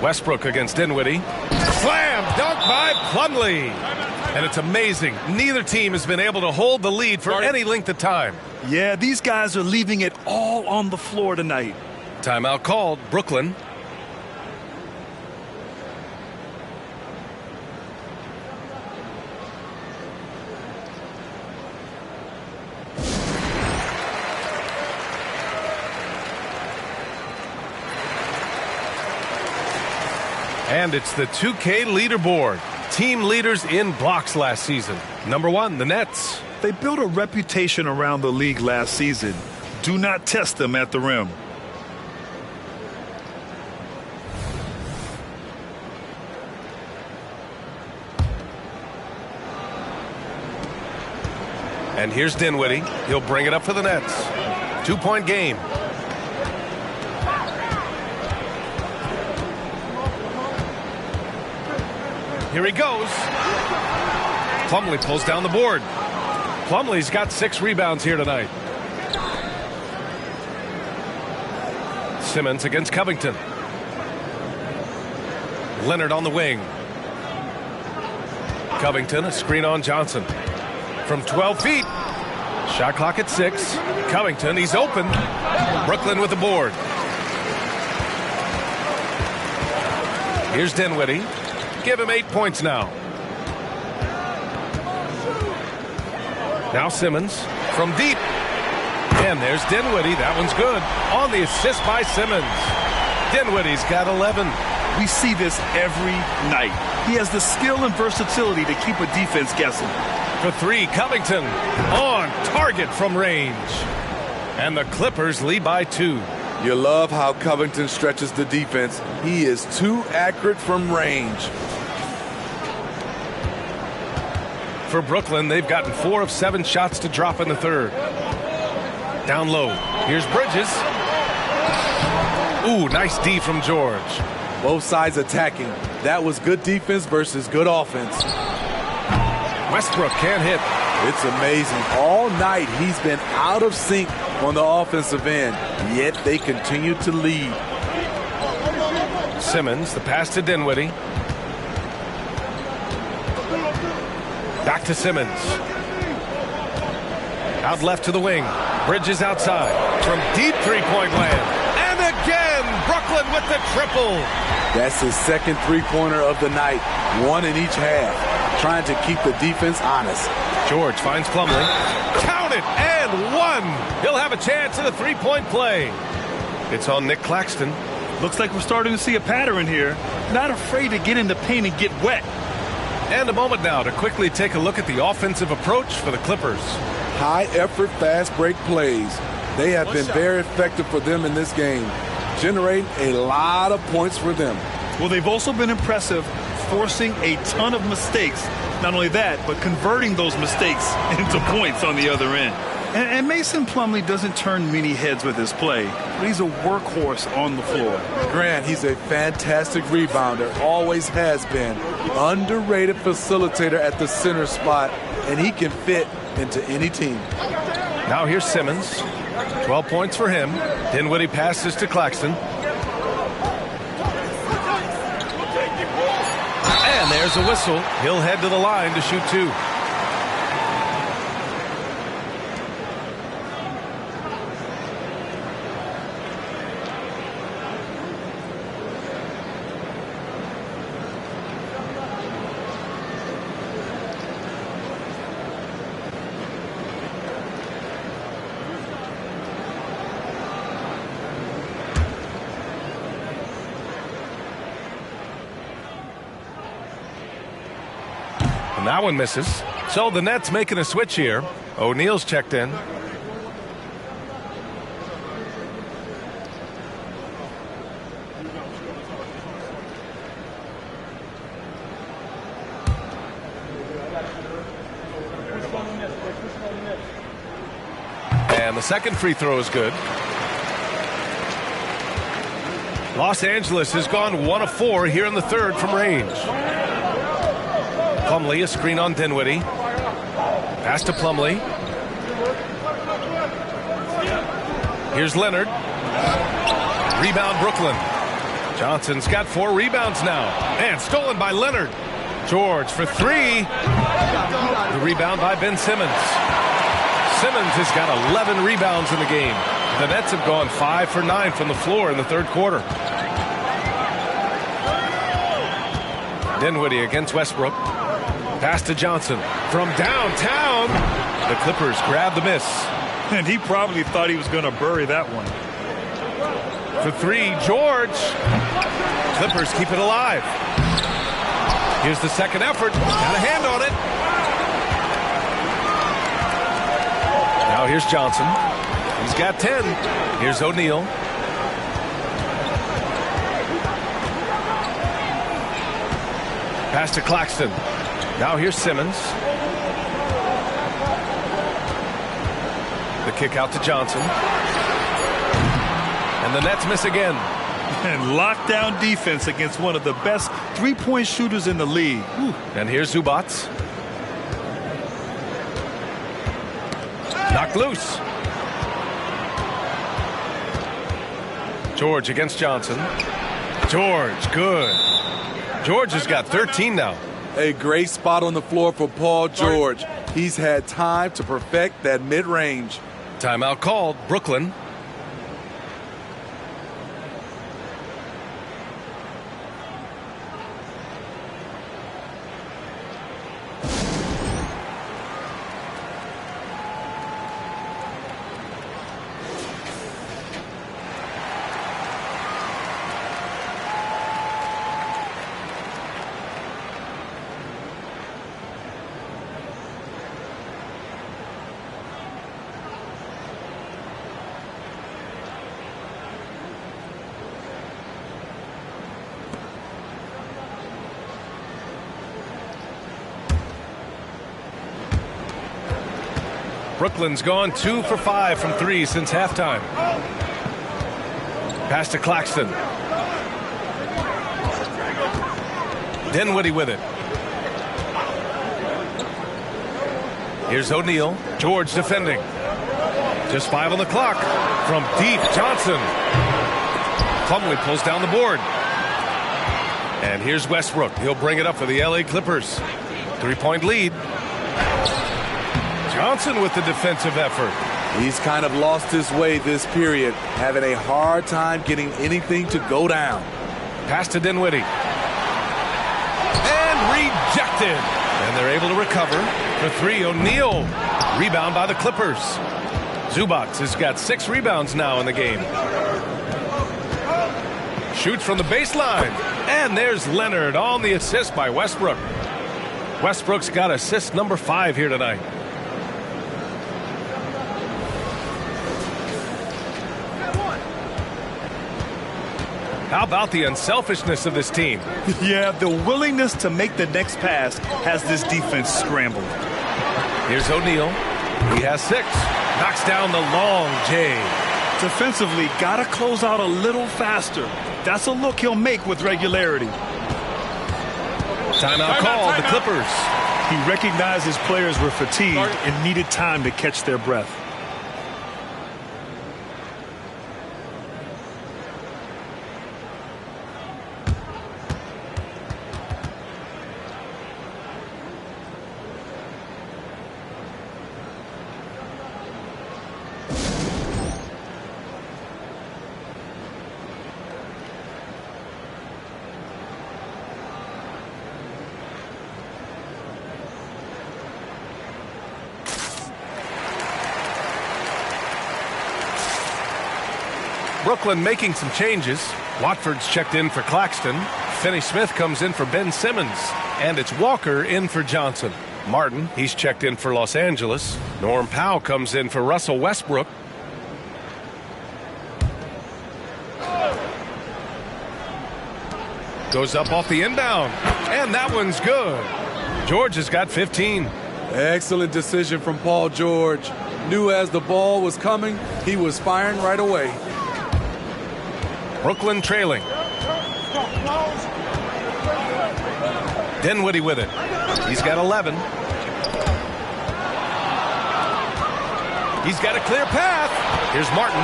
Westbrook against Dinwiddie. Slam dunk by Plumlee. And it's amazing. Neither team has been able to hold the lead for any length of time. Yeah, these guys are leaving it all on the floor tonight. Timeout called. Brooklyn. And it's the 2K leaderboard. Team leaders in blocks last season. Number 1, the Nets. They built a reputation around the league last season. Do not test them at the rim. And here's Dinwiddie. He'll bring it up for the Nets. 2-point game. Here he goes. Plumlee pulls down the board. Plumlee's got 6 rebounds here tonight. Simmons against Covington. Leonard on the wing. Covington, a screen on Johnson. From 12 feet. Shot clock at 6. Covington, he's open. Brooklyn with the board. Here's Dinwiddie. Give him 8 points now. Now Simmons from deep. And there's Dinwiddie. That one's good. On the assist by Simmons. Dinwiddie's got 11. We see this every night. He has the skill and versatility to keep a defense guessing. For 3, Covington on target from range. And the Clippers lead by 2. You love how Covington stretches the defense. He is too accurate from range. For Brooklyn, they've gotten 4 of 7 shots to drop in the third. Down low. Here's Bridges. Ooh, nice D from George. Both sides attacking. That was good defense versus good offense. Westbrook can't hit. It's amazing. All night he's been out of sync on the offensive end, yet they continue to lead. Simmons, the pass to Dinwiddie. Back to Simmons. Out left to the wing. Bridges outside. From deep three-point land. And again, Brooklyn with the triple. That's his second three-pointer of the night. 1 in each half. trying to keep the defense honest. George finds Plumlee. Count it, and one. He'll have a chance at a three-point play. It's on Nick Claxton. Looks like we're starting to see a pattern here. Not afraid to get in the paint and get wet. And a moment now to quickly take a look at the offensive approach for the Clippers. High-effort, fast-break plays. They have been very effective for them in this game, generating a lot of points for them. Well, they've also been impressive, forcing a ton of mistakes. Not only that, but converting those mistakes into points on the other end. And Mason Plumlee doesn't turn many heads with his play, but he's a workhorse on the floor. Grant, he's a fantastic rebounder, always has been. Underrated facilitator at the center spot, and he can fit into any team. Now here's Simmons. 12 points for him. Dinwiddie passes to Claxton. And there's a whistle. He'll head to the line to shoot two. And that one misses. So the Nets making a switch here. O'Neal's checked in. And the second free throw is good. Los Angeles has gone 1 of 4 here in the third from range. Plumlee, a screen on Dinwiddie. Pass to Plumlee. Here's Leonard. Rebound Brooklyn. Johnson's got 4 rebounds now. And stolen by Leonard. George for 3. The rebound by Ben Simmons. Simmons has got 11 rebounds in the game. The Nets have gone 5 for 9 from the floor in the third quarter. Dinwiddie against Westbrook. Pass to Johnson from downtown. The Clippers grab the miss. And he probably thought he was going to bury that one. For 3, George. Clippers keep it alive. Here's the second effort. Got a hand on it. Now here's Johnson. He's got 10. Here's O'Neal. Pass to Claxton. Now here's Simmons. The kick out to Johnson. And the Nets miss again. And lockdown defense against one of the best three-point shooters in the league. Whew. And here's Zubac. Knocked loose. George against Johnson. George, good. George has got 13 now. A great spot on the floor for Paul George. He's had time to perfect that mid-range. Timeout called. Brooklyn. Brooklyn's gone 2 for 5 from 3 since halftime. Pass to Claxton. Dinwiddie with it. Here's O'Neal. George defending. Just 5 on the clock. From deep, Johnson. Plumlee pulls down the board. And here's Westbrook. He'll bring it up for the LA Clippers. 3-point lead. Johnson with the defensive effort. He's kind of lost his way this period, having a hard time getting anything to go down. Pass to Dinwiddie. And rejected. And they're able to recover for three. O'Neal. Rebound by the Clippers. Zubac has got 6 rebounds now in the game. Shoots from the baseline. And there's Leonard on the assist by Westbrook. Westbrook's got assist number 5 here tonight. How about the unselfishness of this team? Yeah, the willingness to make the next pass has this defense scrambled. Here's O'Neal. He has 6. Knocks down the long J. Defensively, got to close out a little faster. That's a look he'll make with regularity. Timeout called, the Clippers. He recognized his players were fatigued and needed time to catch their breath. Brooklyn making some changes. Watford's checked in for Claxton. Finney-Smith comes in for Ben Simmons. And it's Walker in for Johnson. Martin, he's checked in for Los Angeles. Norm Powell comes in for Russell Westbrook. Goes up off the inbound. And that one's good. George has got 15. Excellent decision from Paul George. Knew as the ball was coming, he was firing right away. Brooklyn trailing. Dinwiddie with it. He's got 11. He's got a clear path. Here's Martin.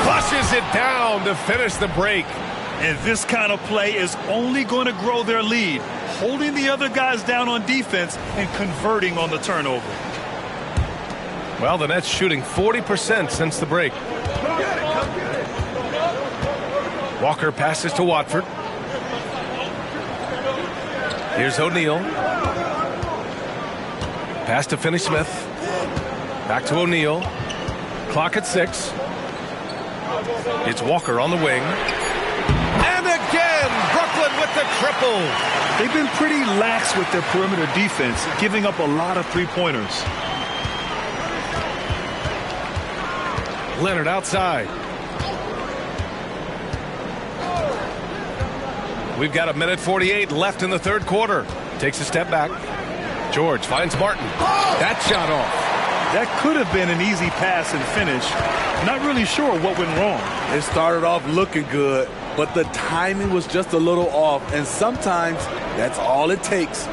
Flushes it down to finish the break. And this kind of play is only going to grow their lead, holding the other guys down on defense and converting on the turnover. Well, the Nets shooting 40% since the break. Walker passes to Watford. Here's O'Neal. Pass to Finney-Smith. Back to O'Neal. Clock at 6. It's Walker on the wing. And again, Brooklyn with the triple. They've been pretty lax with their perimeter defense, giving up a lot of three-pointers. Leonard outside. We've got 1:48 left in the third quarter. Takes a step back. George finds Martin. That shot off. That could have been an easy pass and finish. Not really sure what went wrong. It started off looking good, but the timing was just a little off, and sometimes that's all it takes.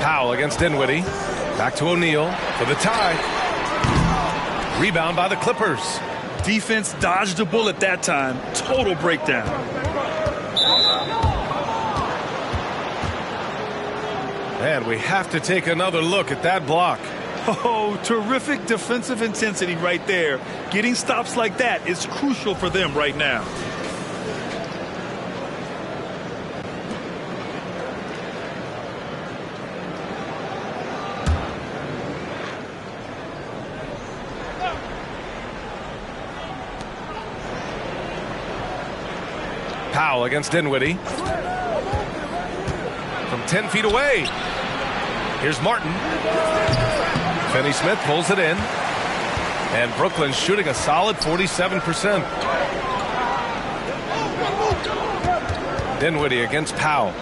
Powell against Dinwiddie. Back to O'Neal for the tie. Rebound by the Clippers. Defense dodged a bullet that time. Total breakdown. And we have to take another look at that block. Oh, terrific defensive intensity right there. Getting stops like that is crucial for them right now. Powell against Dinwiddie. From 10 feet away. Here's Martin. Finney-Smith pulls it in. And Brooklyn's shooting a solid 47%. Dinwiddie against Powell.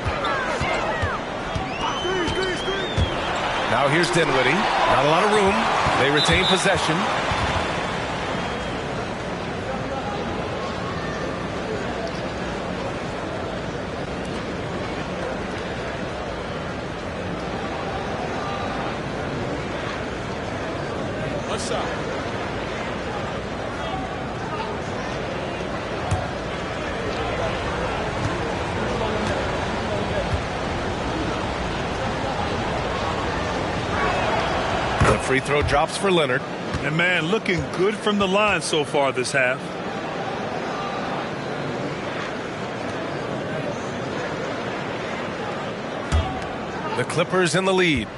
Now here's Dinwiddie. Not a lot of room. They retain possession. Free throw drops for Leonard. And man, looking good from the line so far this half. The Clippers in the lead.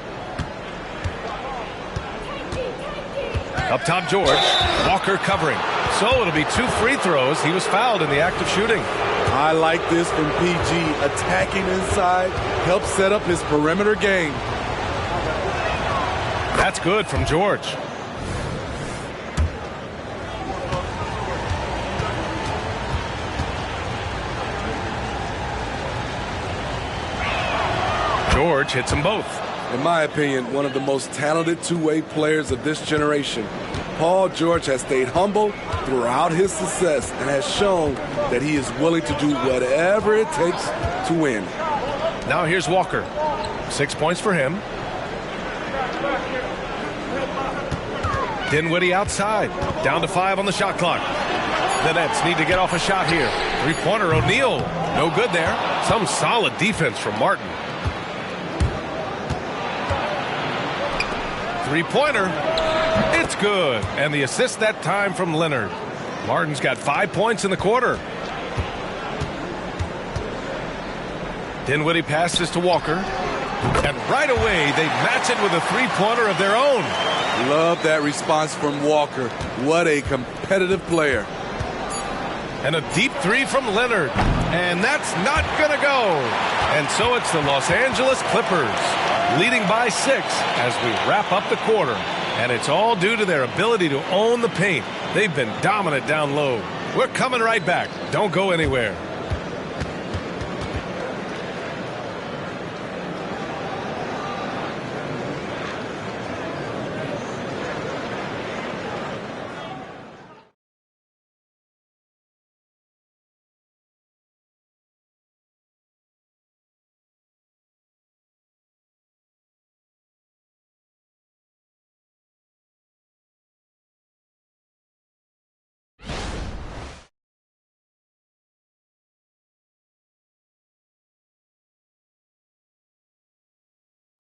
Up top, George. Walker covering. So it'll be 2 free throws. He was fouled in the act of shooting. I like this from PG. Attacking inside helps set up his perimeter game. That's good from George. George hits them both. In my opinion, one of the most talented two-way players of this generation. Paul George has stayed humble throughout his success and has shown that he is willing to do whatever it takes to win. Now here's Walker. 6 points for him. Dinwiddie outside. Down to 5 on the shot clock. The Nets need to get off a shot here. Three-pointer, O'Neal. No good there. Some solid defense from Martin. Three-pointer. It's good. And the assist that time from Leonard. Martin's got 5 points in the quarter. Dinwiddie passes to Walker. And right away, they match it with a three-pointer of their own. Love that response from Walker. What a competitive player. And a deep three from Leonard. And that's not going to go. And so it's the Los Angeles Clippers leading by 6 as we wrap up the quarter. And it's all due to their ability to own the paint. They've been dominant down low. We're coming right back. Don't go anywhere.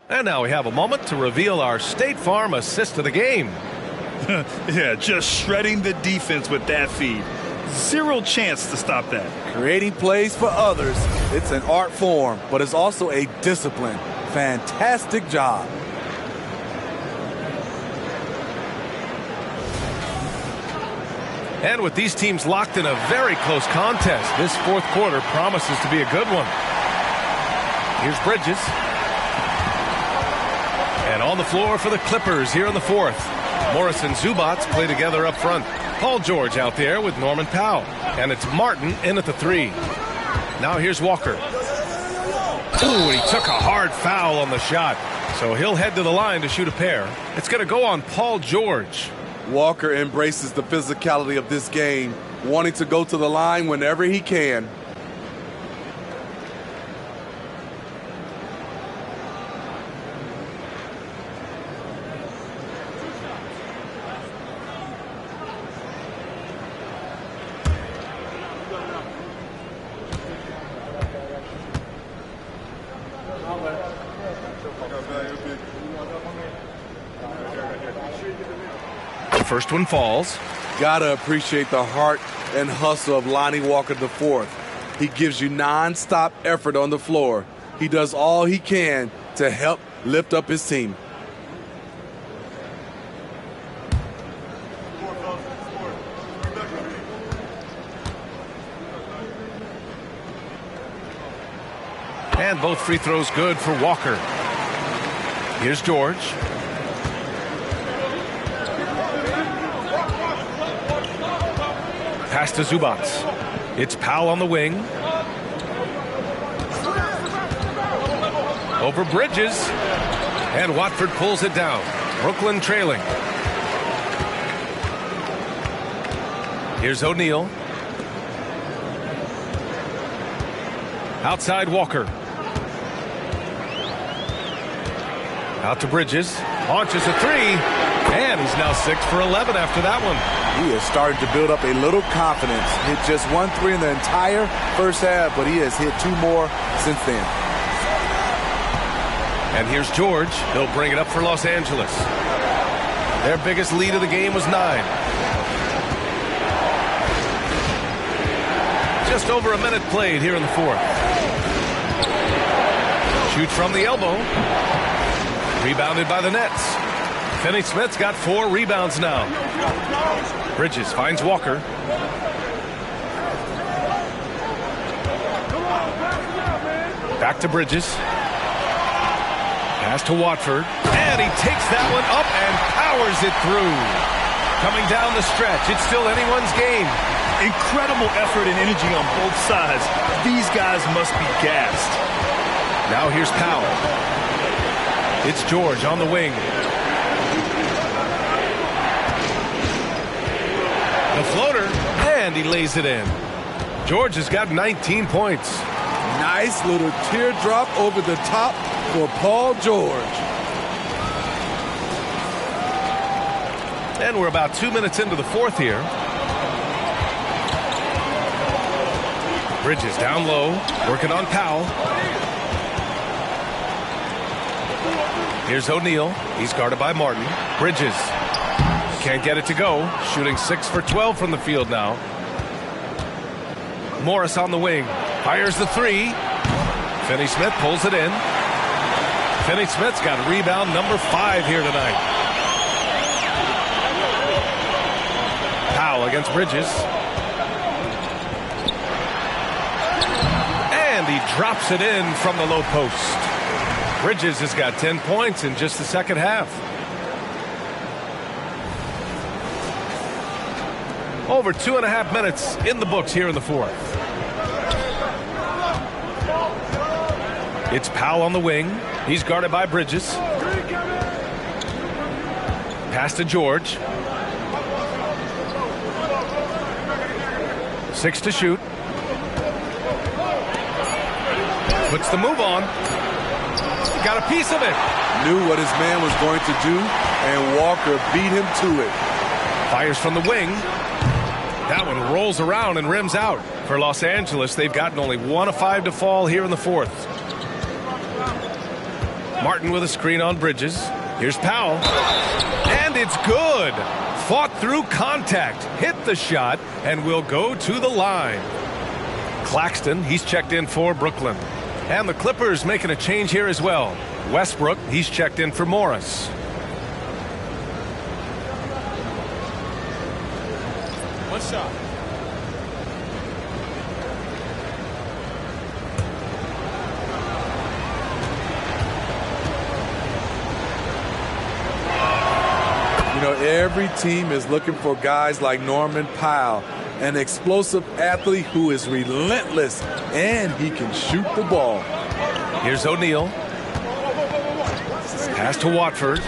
And now we have a moment to reveal our State Farm assist of the game. Yeah, just shredding the defense with that feed. Zero chance to stop that. Creating plays for others, it's an art form, but it's also a discipline. Fantastic job. And with these teams locked in a very close contest, this fourth quarter promises to be a good one. Here's Bridges. And on the floor for the Clippers here in the fourth. Morris and Zubats play together up front. Paul George out there with Norman Powell. And it's Martin in at the 3. Now here's Walker. Ooh, he took a hard foul on the shot. So he'll head to the line to shoot a pair. It's going to go on Paul George. Walker embraces the physicality of this game, wanting to go to the line whenever he can. First one falls. Gotta appreciate the heart and hustle of Lonnie Walker IV. He gives you non-stop effort on the floor. He does all he can to help lift up his team. And both free throws good for Walker. Here's George. Pass to Zubats. It's Powell on the wing. Over Bridges. And Watford pulls it down. Brooklyn trailing. Here's O'Neal. Outside Walker. Out to Bridges. Launches a 3. And he's now 6 for 11 after that one. He is starting to build up a little confidence. Hit just 1 3 in the entire first half, but he has hit 2 more since then. And here's George. He'll bring it up for Los Angeles. Their biggest lead of the game was 9. Just over a minute played here in the fourth. Shoots from the elbow. Rebounded by the Nets. Finney-Smith's got 4 rebounds now. Bridges finds Walker. Back to Bridges. Pass to Watford. And he takes that one up and powers it through. Coming down the stretch. It's still anyone's game. Incredible effort and energy on both sides. These guys must be gassed. Now here's Powell. It's George on the wing. The floater, and he lays it in. George has got 19 points. Nice little teardrop over the top for Paul George. And we're about 2 minutes into the fourth here. Bridges down low, working on Powell. Here's O'Neal. He's guarded by Martin. Bridges can't get it to go. Shooting 6 for 12 from the field now. Morris on the wing. Fires the 3. Finney-Smith pulls it in. Finney-Smith's got rebound number 5 here tonight. Powell against Bridges. And he drops it in from the low post. Bridges has got 10 points in just the second half. Over 2.5 minutes in the books here in the fourth. It's Powell on the wing. He's guarded by Bridges. Pass to George. 6 to shoot. Puts the move on. Got a piece of it. Knew what his man was going to do, and Walker beat him to it. Fires from the wing. That one rolls around and rims out. For Los Angeles, they've gotten only 1 of 5 to fall here in the fourth. Martin with a screen on Bridges. Here's Powell. And it's good. Fought through contact. Hit the shot and will go to the line. Claxton, he's checked in for Brooklyn. And the Clippers making a change here as well. Westbrook, he's checked in for Morris. One shot. You know, every team is looking for guys like Norman Powell, an explosive athlete who is relentless, and he can shoot the ball. Here's O'Neal. Pass to Watford.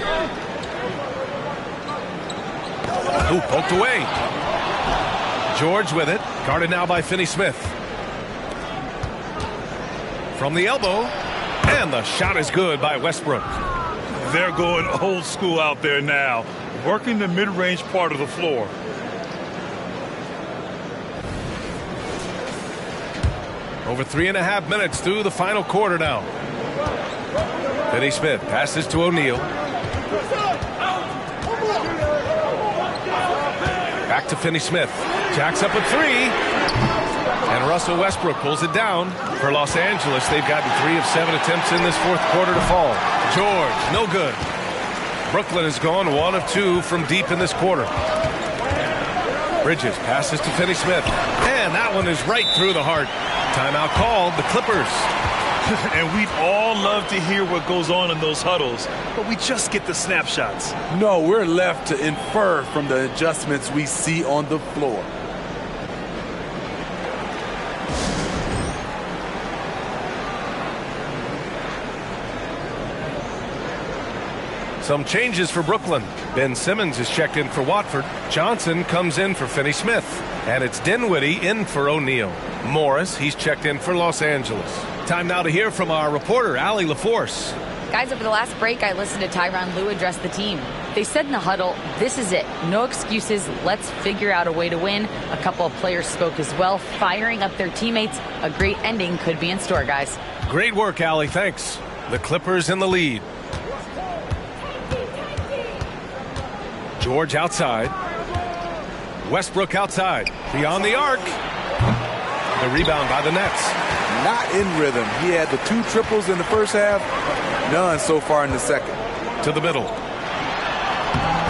Ooh, poked away. George with it. Guarded now by Finney-Smith. From the elbow. And the shot is good by Westbrook. They're going old school out there now, working the mid-range part of the floor. Over 3.5 minutes through the final quarter now. Finney-Smith passes to O'Neal. Back to Finney-Smith. Jacks up a 3. And Russell Westbrook pulls it down. For Los Angeles, they've gotten 3 of 7 attempts in this fourth quarter to fall. George, no good. Brooklyn has gone 1 of 2 from deep in this quarter. Bridges passes to Finney-Smith. And that one is right through the heart. Timeout called, the Clippers. And we'd all love to hear what goes on in those huddles, but we just get the snapshots. No, we're left to infer from the adjustments we see on the floor. Some changes for Brooklyn. Ben Simmons is checked in for Watford. Johnson comes in for Finney-Smith. And it's Dinwiddie in for O'Neal. Morris, he's checked in for Los Angeles. Time now to hear from our reporter, Allie LaForce. Guys, over the last break, I listened to Tyronn Lue address the team. They said in the huddle, this is it. No excuses. Let's figure out a way to win. A couple of players spoke as well, firing up their teammates. A great ending could be in store, guys. Great work, Allie. Thanks. The Clippers in the lead. George outside. Westbrook outside. Beyond the arc. The rebound by the Nets. not in rhythm. He had the 2 triples in the first half, none so far in the second. To the middle.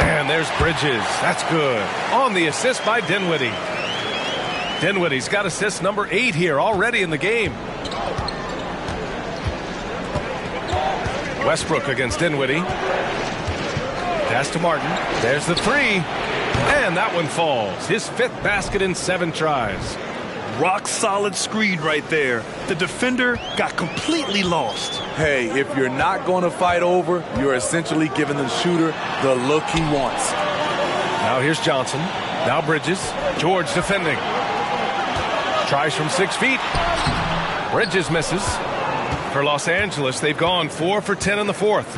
And there's Bridges. That's good. On the assist by Dinwiddie. Dinwiddie's got assist number 8 here already in the game. Westbrook against Dinwiddie. Pass to Martin. There's the 3. And that one falls. His 5th basket in 7 tries. Rock solid screen right there. The defender got completely lost. Hey, if you're not going to fight over, you're essentially giving the shooter the look he wants. Now here's Johnson. Now Bridges. George defending. Tries from 6 feet. Bridges misses. For Los Angeles, they've gone 4 for 10 in the 4th.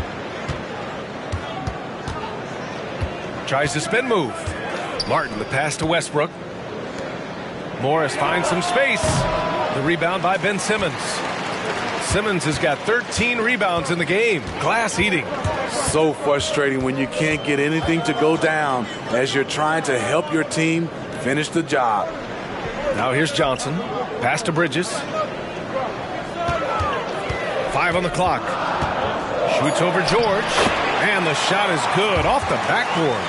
Tries to spin move. Martin, the pass to Westbrook. Morris finds some space. The rebound by Ben Simmons. Simmons has got 13 rebounds in the game. Glass eating. So frustrating when you can't get anything to go down as you're trying to help your team finish the job. Now here's Johnson. Pass to Bridges. 5 on the clock. Shoots over George. And the shot is good off the backboard.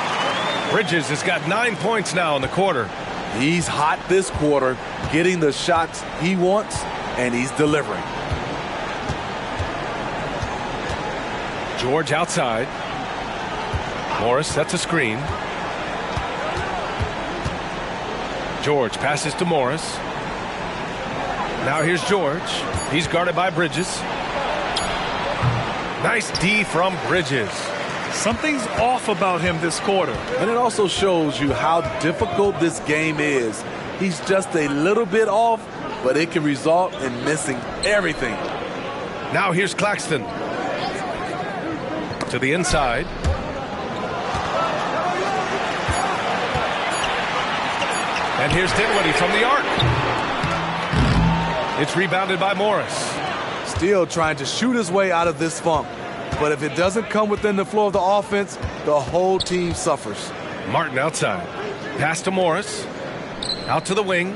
Bridges has got 9 points now in the quarter. He's hot this quarter, getting the shots he wants, and he's delivering. George outside. Morris sets a screen. George passes to Morris. Now here's George. He's guarded by Bridges. Nice D from Bridges. Something's off about him this quarter. And it also shows you how difficult this game is. He's just a little bit off, but it can result in missing everything. Now here's Claxton. To the inside. And here's Dinwiddie from the arc. It's rebounded by Morris. Still trying to shoot his way out of this funk. But if it doesn't come within the flow of the offense, the whole team suffers. Martin outside. Pass to Morris. Out to the wing.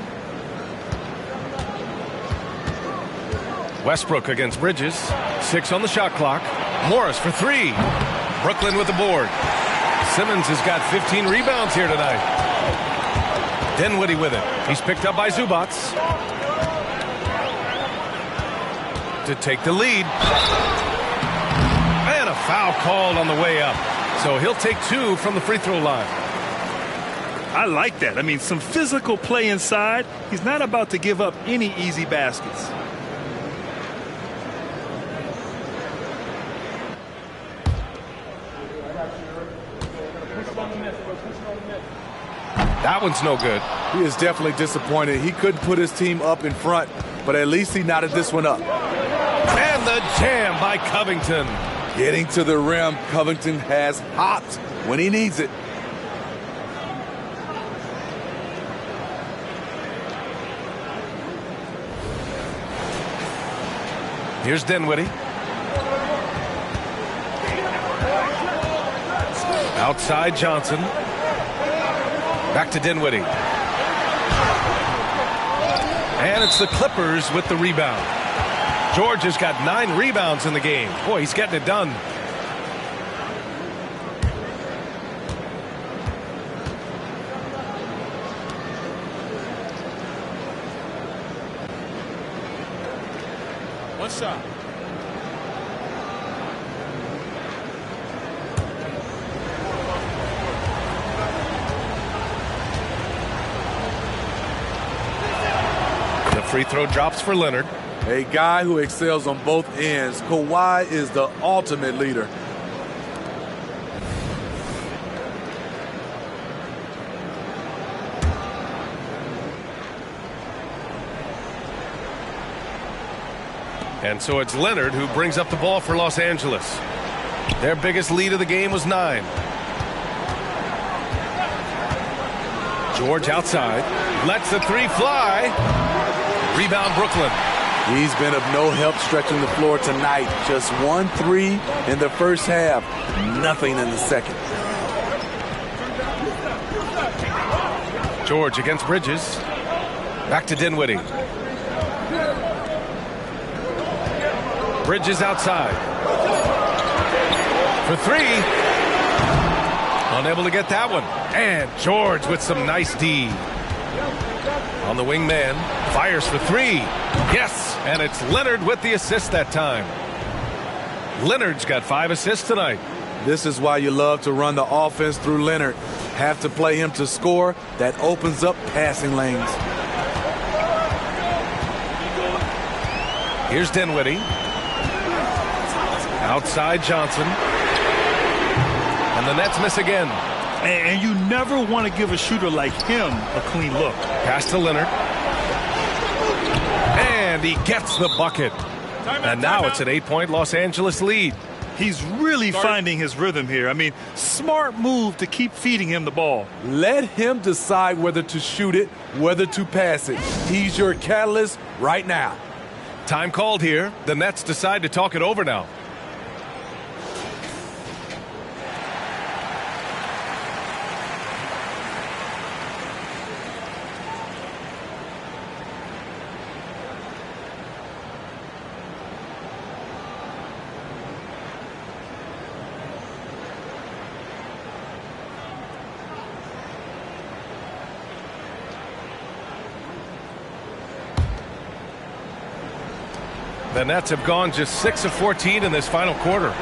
Westbrook against Bridges. 6 on the shot clock. Morris for 3. Brooklyn with the board. Simmons has got 15 rebounds here tonight. Dinwiddie with it. He's picked up by Zubac. To take the lead. And a foul called on the way up. So he'll take 2 from the free throw line. I like that. I mean, some physical play inside. He's not about to give up any easy baskets. That one's no good. He is definitely disappointed. He couldn't put his team up in front, but at least he knotted this one up. And the jam by Covington. Getting to the rim, Covington has hopped when he needs it. Here's Dinwiddie. Outside Johnson. Back to Dinwiddie. And it's the Clippers with the rebound. George has got 9 rebounds in the game. Boy, he's getting it done. One shot. The free throw drops for Leonard. A guy who excels on both ends. Kawhi is the ultimate leader. And so it's Leonard who brings up the ball for Los Angeles. Their biggest lead of the game was 9. George outside. Lets the 3 fly. Rebound Brooklyn. He's been of no help stretching the floor tonight. Just 1 3 in the first half. Nothing in the second. George against Bridges. Back to Dinwiddie. Bridges outside. For three. Unable to get that one. And George with some nice D. On the wing man. Fires for three. Yes. And it's Leonard with the assist that time. Leonard's got 5 assists tonight. This is why you love to run the offense through Leonard. Have to play him to score. That opens up passing lanes. Here's Dinwiddie. Outside Johnson. And the Nets miss again. And you never want to give a shooter like him a clean look. Pass to Leonard. And he gets the bucket. And now it's an 8-point Los Angeles lead. He's really finding his rhythm here. I mean, smart move to keep feeding him the ball. Let him decide whether to shoot it, whether to pass it. He's your catalyst right now. Time called here. The Nets decide to talk it over now. The Nets have gone just 6 of 14 in this final quarter.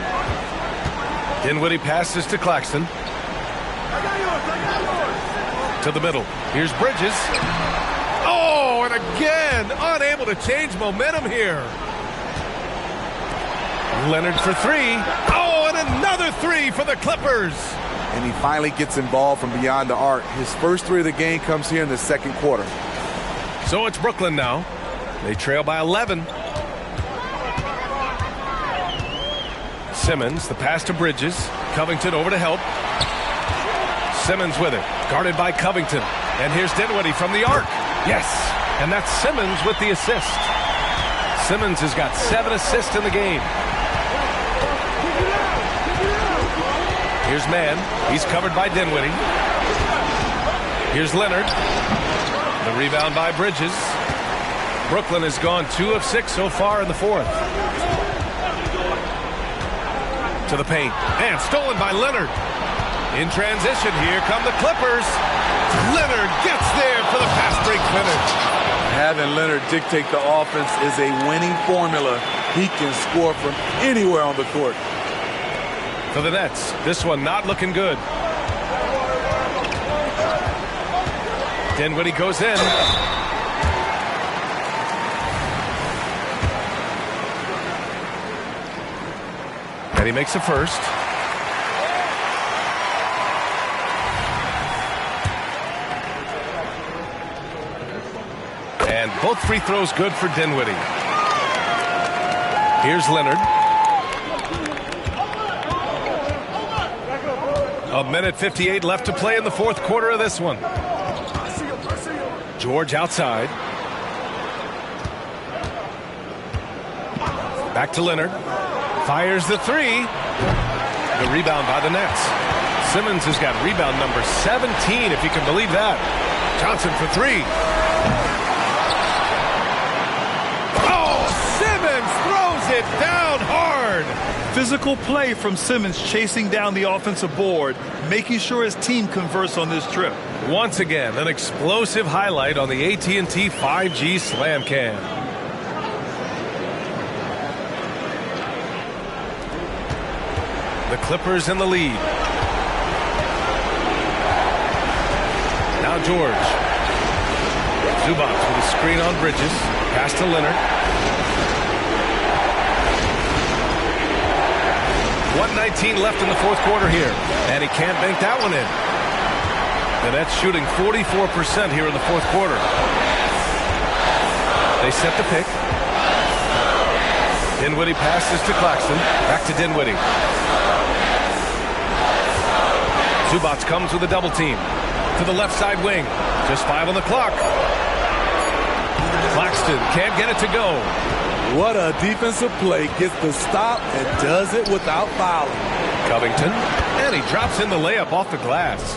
Dinwiddie passes to Claxton. To the middle. Here's Bridges. Oh, and again, unable to change momentum here. Leonard for three. Oh, and another three for the Clippers. And he finally gets involved from beyond the arc. His first 3 of the game comes here in the second quarter. So it's Brooklyn now. They trail by 11. Simmons, the pass to Bridges. Covington over to help. Simmons with it. Guarded by Covington. And here's Dinwiddie from the arc. Yes. And that's Simmons with the assist. Simmons has got 7 assists in the game. Here's Mann. He's covered by Dinwiddie. Here's Leonard. The rebound by Bridges. Brooklyn has gone 2 of 6 so far in the fourth. To the paint. And stolen by Leonard. In transition, here come the Clippers. Leonard gets there for the fast break finish. Having Leonard dictate the offense is a winning formula. He can score from anywhere on the court. For the Nets, this one not looking good. Dinwiddie goes in. And he makes a first. And both free throws good for Dinwiddie. Here's Leonard. A minute 58 left to play in the fourth quarter of this one. George outside. Back to Leonard. Fires the three. The rebound by the Nets. Simmons has got rebound number 17, if you can believe that. Johnson for three. Oh, Simmons throws it down hard. Physical play from Simmons chasing down the offensive board, making sure his team converts on this trip. Once again, an explosive highlight on the AT&T 5G Slam Cam. The Clippers in the lead. Now George. Zubac with a screen on Bridges. Pass to Leonard. 1:19 left in the fourth quarter here. And he can't bank that one in. And that's shooting 44% here in the fourth quarter. They set the pick. Dinwiddie passes to Claxton. Back to Dinwiddie. Zubac comes with a double team. To the left side wing. Just 5 on the clock. Claxton can't get it to go. What a defensive play. Gets the stop and does it without fouling. Covington. And he drops in the layup off the glass.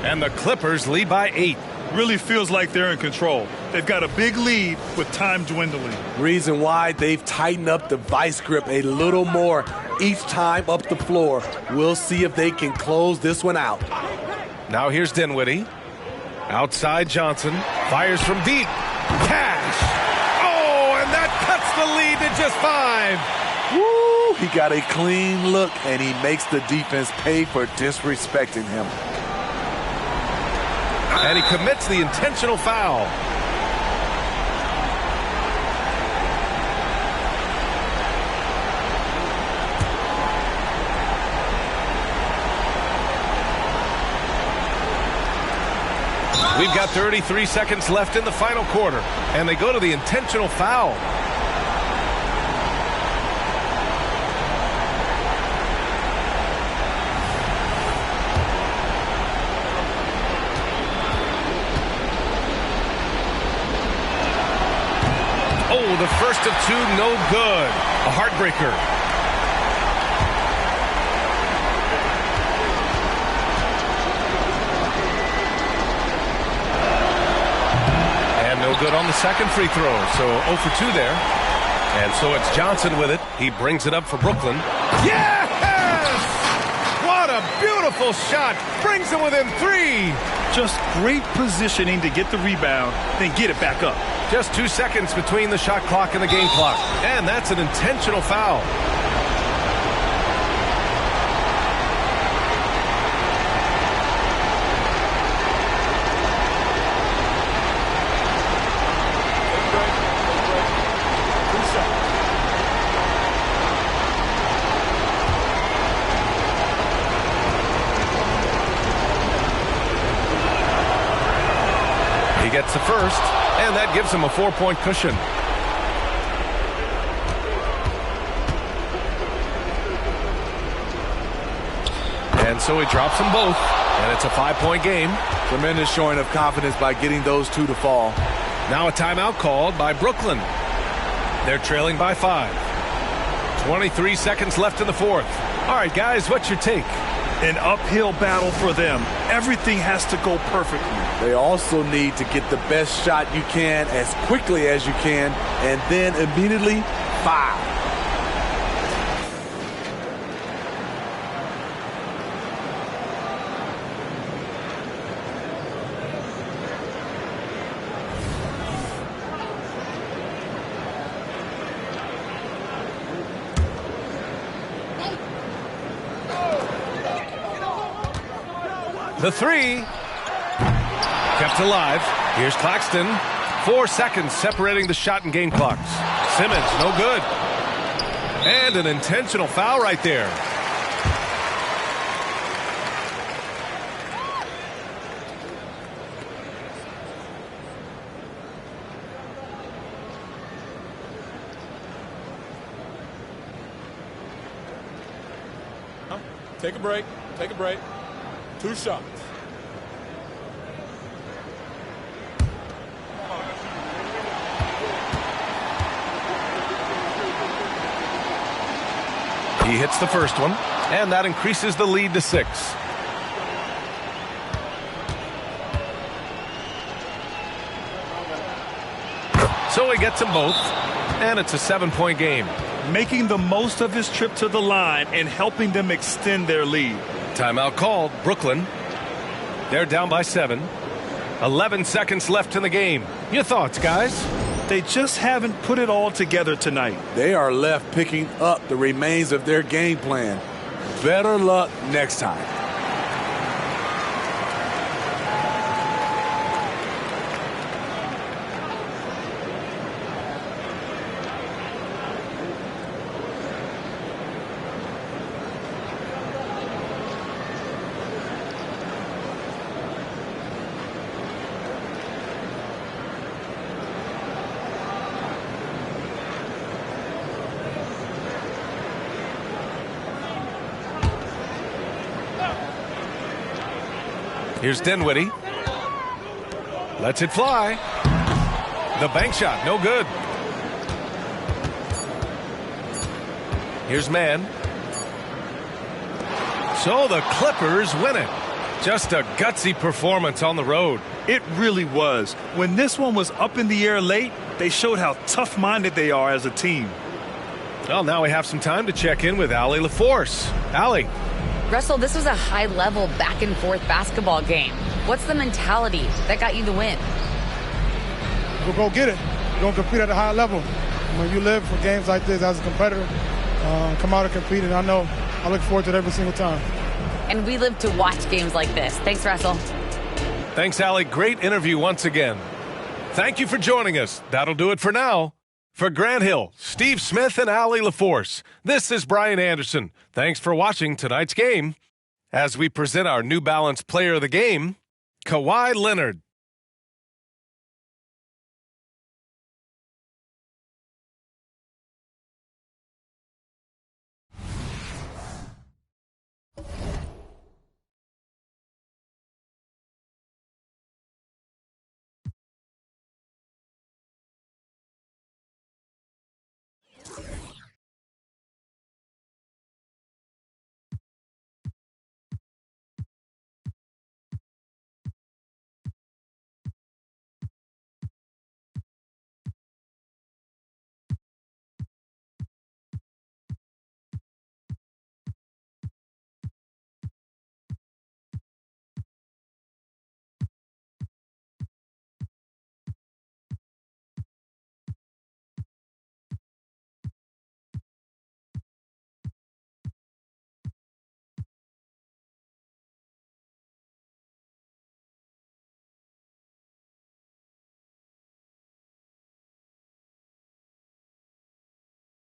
And the Clippers lead by 8. Really feels like they're in control. They've got a big lead with time dwindling. Reason why they've tightened up the vice grip a little more each time up the floor. We'll see if they can close this one out. Now here's Dinwiddie. Outside Johnson. Fires from deep. Cash. Oh, and that cuts the lead to just 5. Woo! He got a clean look, and he makes the defense pay for disrespecting him. And he commits the intentional foul. We've got 33 seconds left in the final quarter, and they go to the intentional foul. Oh, the first of 2, no good. A heartbreaker. No good on the second free throw, so 0 for 2 there. And so it's Johnson with it. He brings it up for Brooklyn. Yes! What a beautiful shot. Brings them within 3. Just great positioning to get the rebound, then get it back up. Just 2 seconds between the shot clock and the game clock. And that's an intentional foul. He gets the first, and that gives him a 4-point cushion. And so he drops them both, and it's a 5-point game. Tremendous showing of confidence by getting those 2 to fall. Now a timeout called by Brooklyn. They're trailing by 5. 23 seconds left in the fourth. All right, guys, what's your take? An uphill battle for them. Everything has to go perfectly. They also need to get the best shot you can as quickly as you can, and then immediately foul. The 3 kept alive. Here's Claxton. 4 seconds separating the shot and game clocks. Simmons, no good. And an intentional foul right there. Take a break. Take a break. 2 shots. He hits the first one, and that increases the lead to 6. So he gets them both, and it's a 7-point game. Making the most of his trip to the line and helping them extend their lead. Timeout called. Brooklyn. They're down by 7. 11 seconds left in the game. Your thoughts, guys? They just haven't put it all together tonight. They are left picking up the remains of their game plan. Better luck next time. Here's Dinwiddie. Lets it fly. The bank shot, no good. Here's Mann. So the Clippers win it. Just a gutsy performance on the road. It really was. When this one was up in the air late, they showed how tough-minded they are as a team. Well, now we have some time to check in with Allie LaForce. Allie. Russell, this was a high-level back-and-forth basketball game. What's the mentality that got you the win? We'll go get it. We're going to compete at a high level. When you live for games like this as a competitor, come out and compete, and I look forward to it every single time. And we live to watch games like this. Thanks, Russell. Thanks, Allie. Great interview once again. Thank you for joining us. That'll do it for now. For Grant Hill, Steve Smith, and Allie LaForce, this is Brian Anderson. Thanks for watching tonight's game. As we present our New Balance Player of the Game, Kawhi Leonard.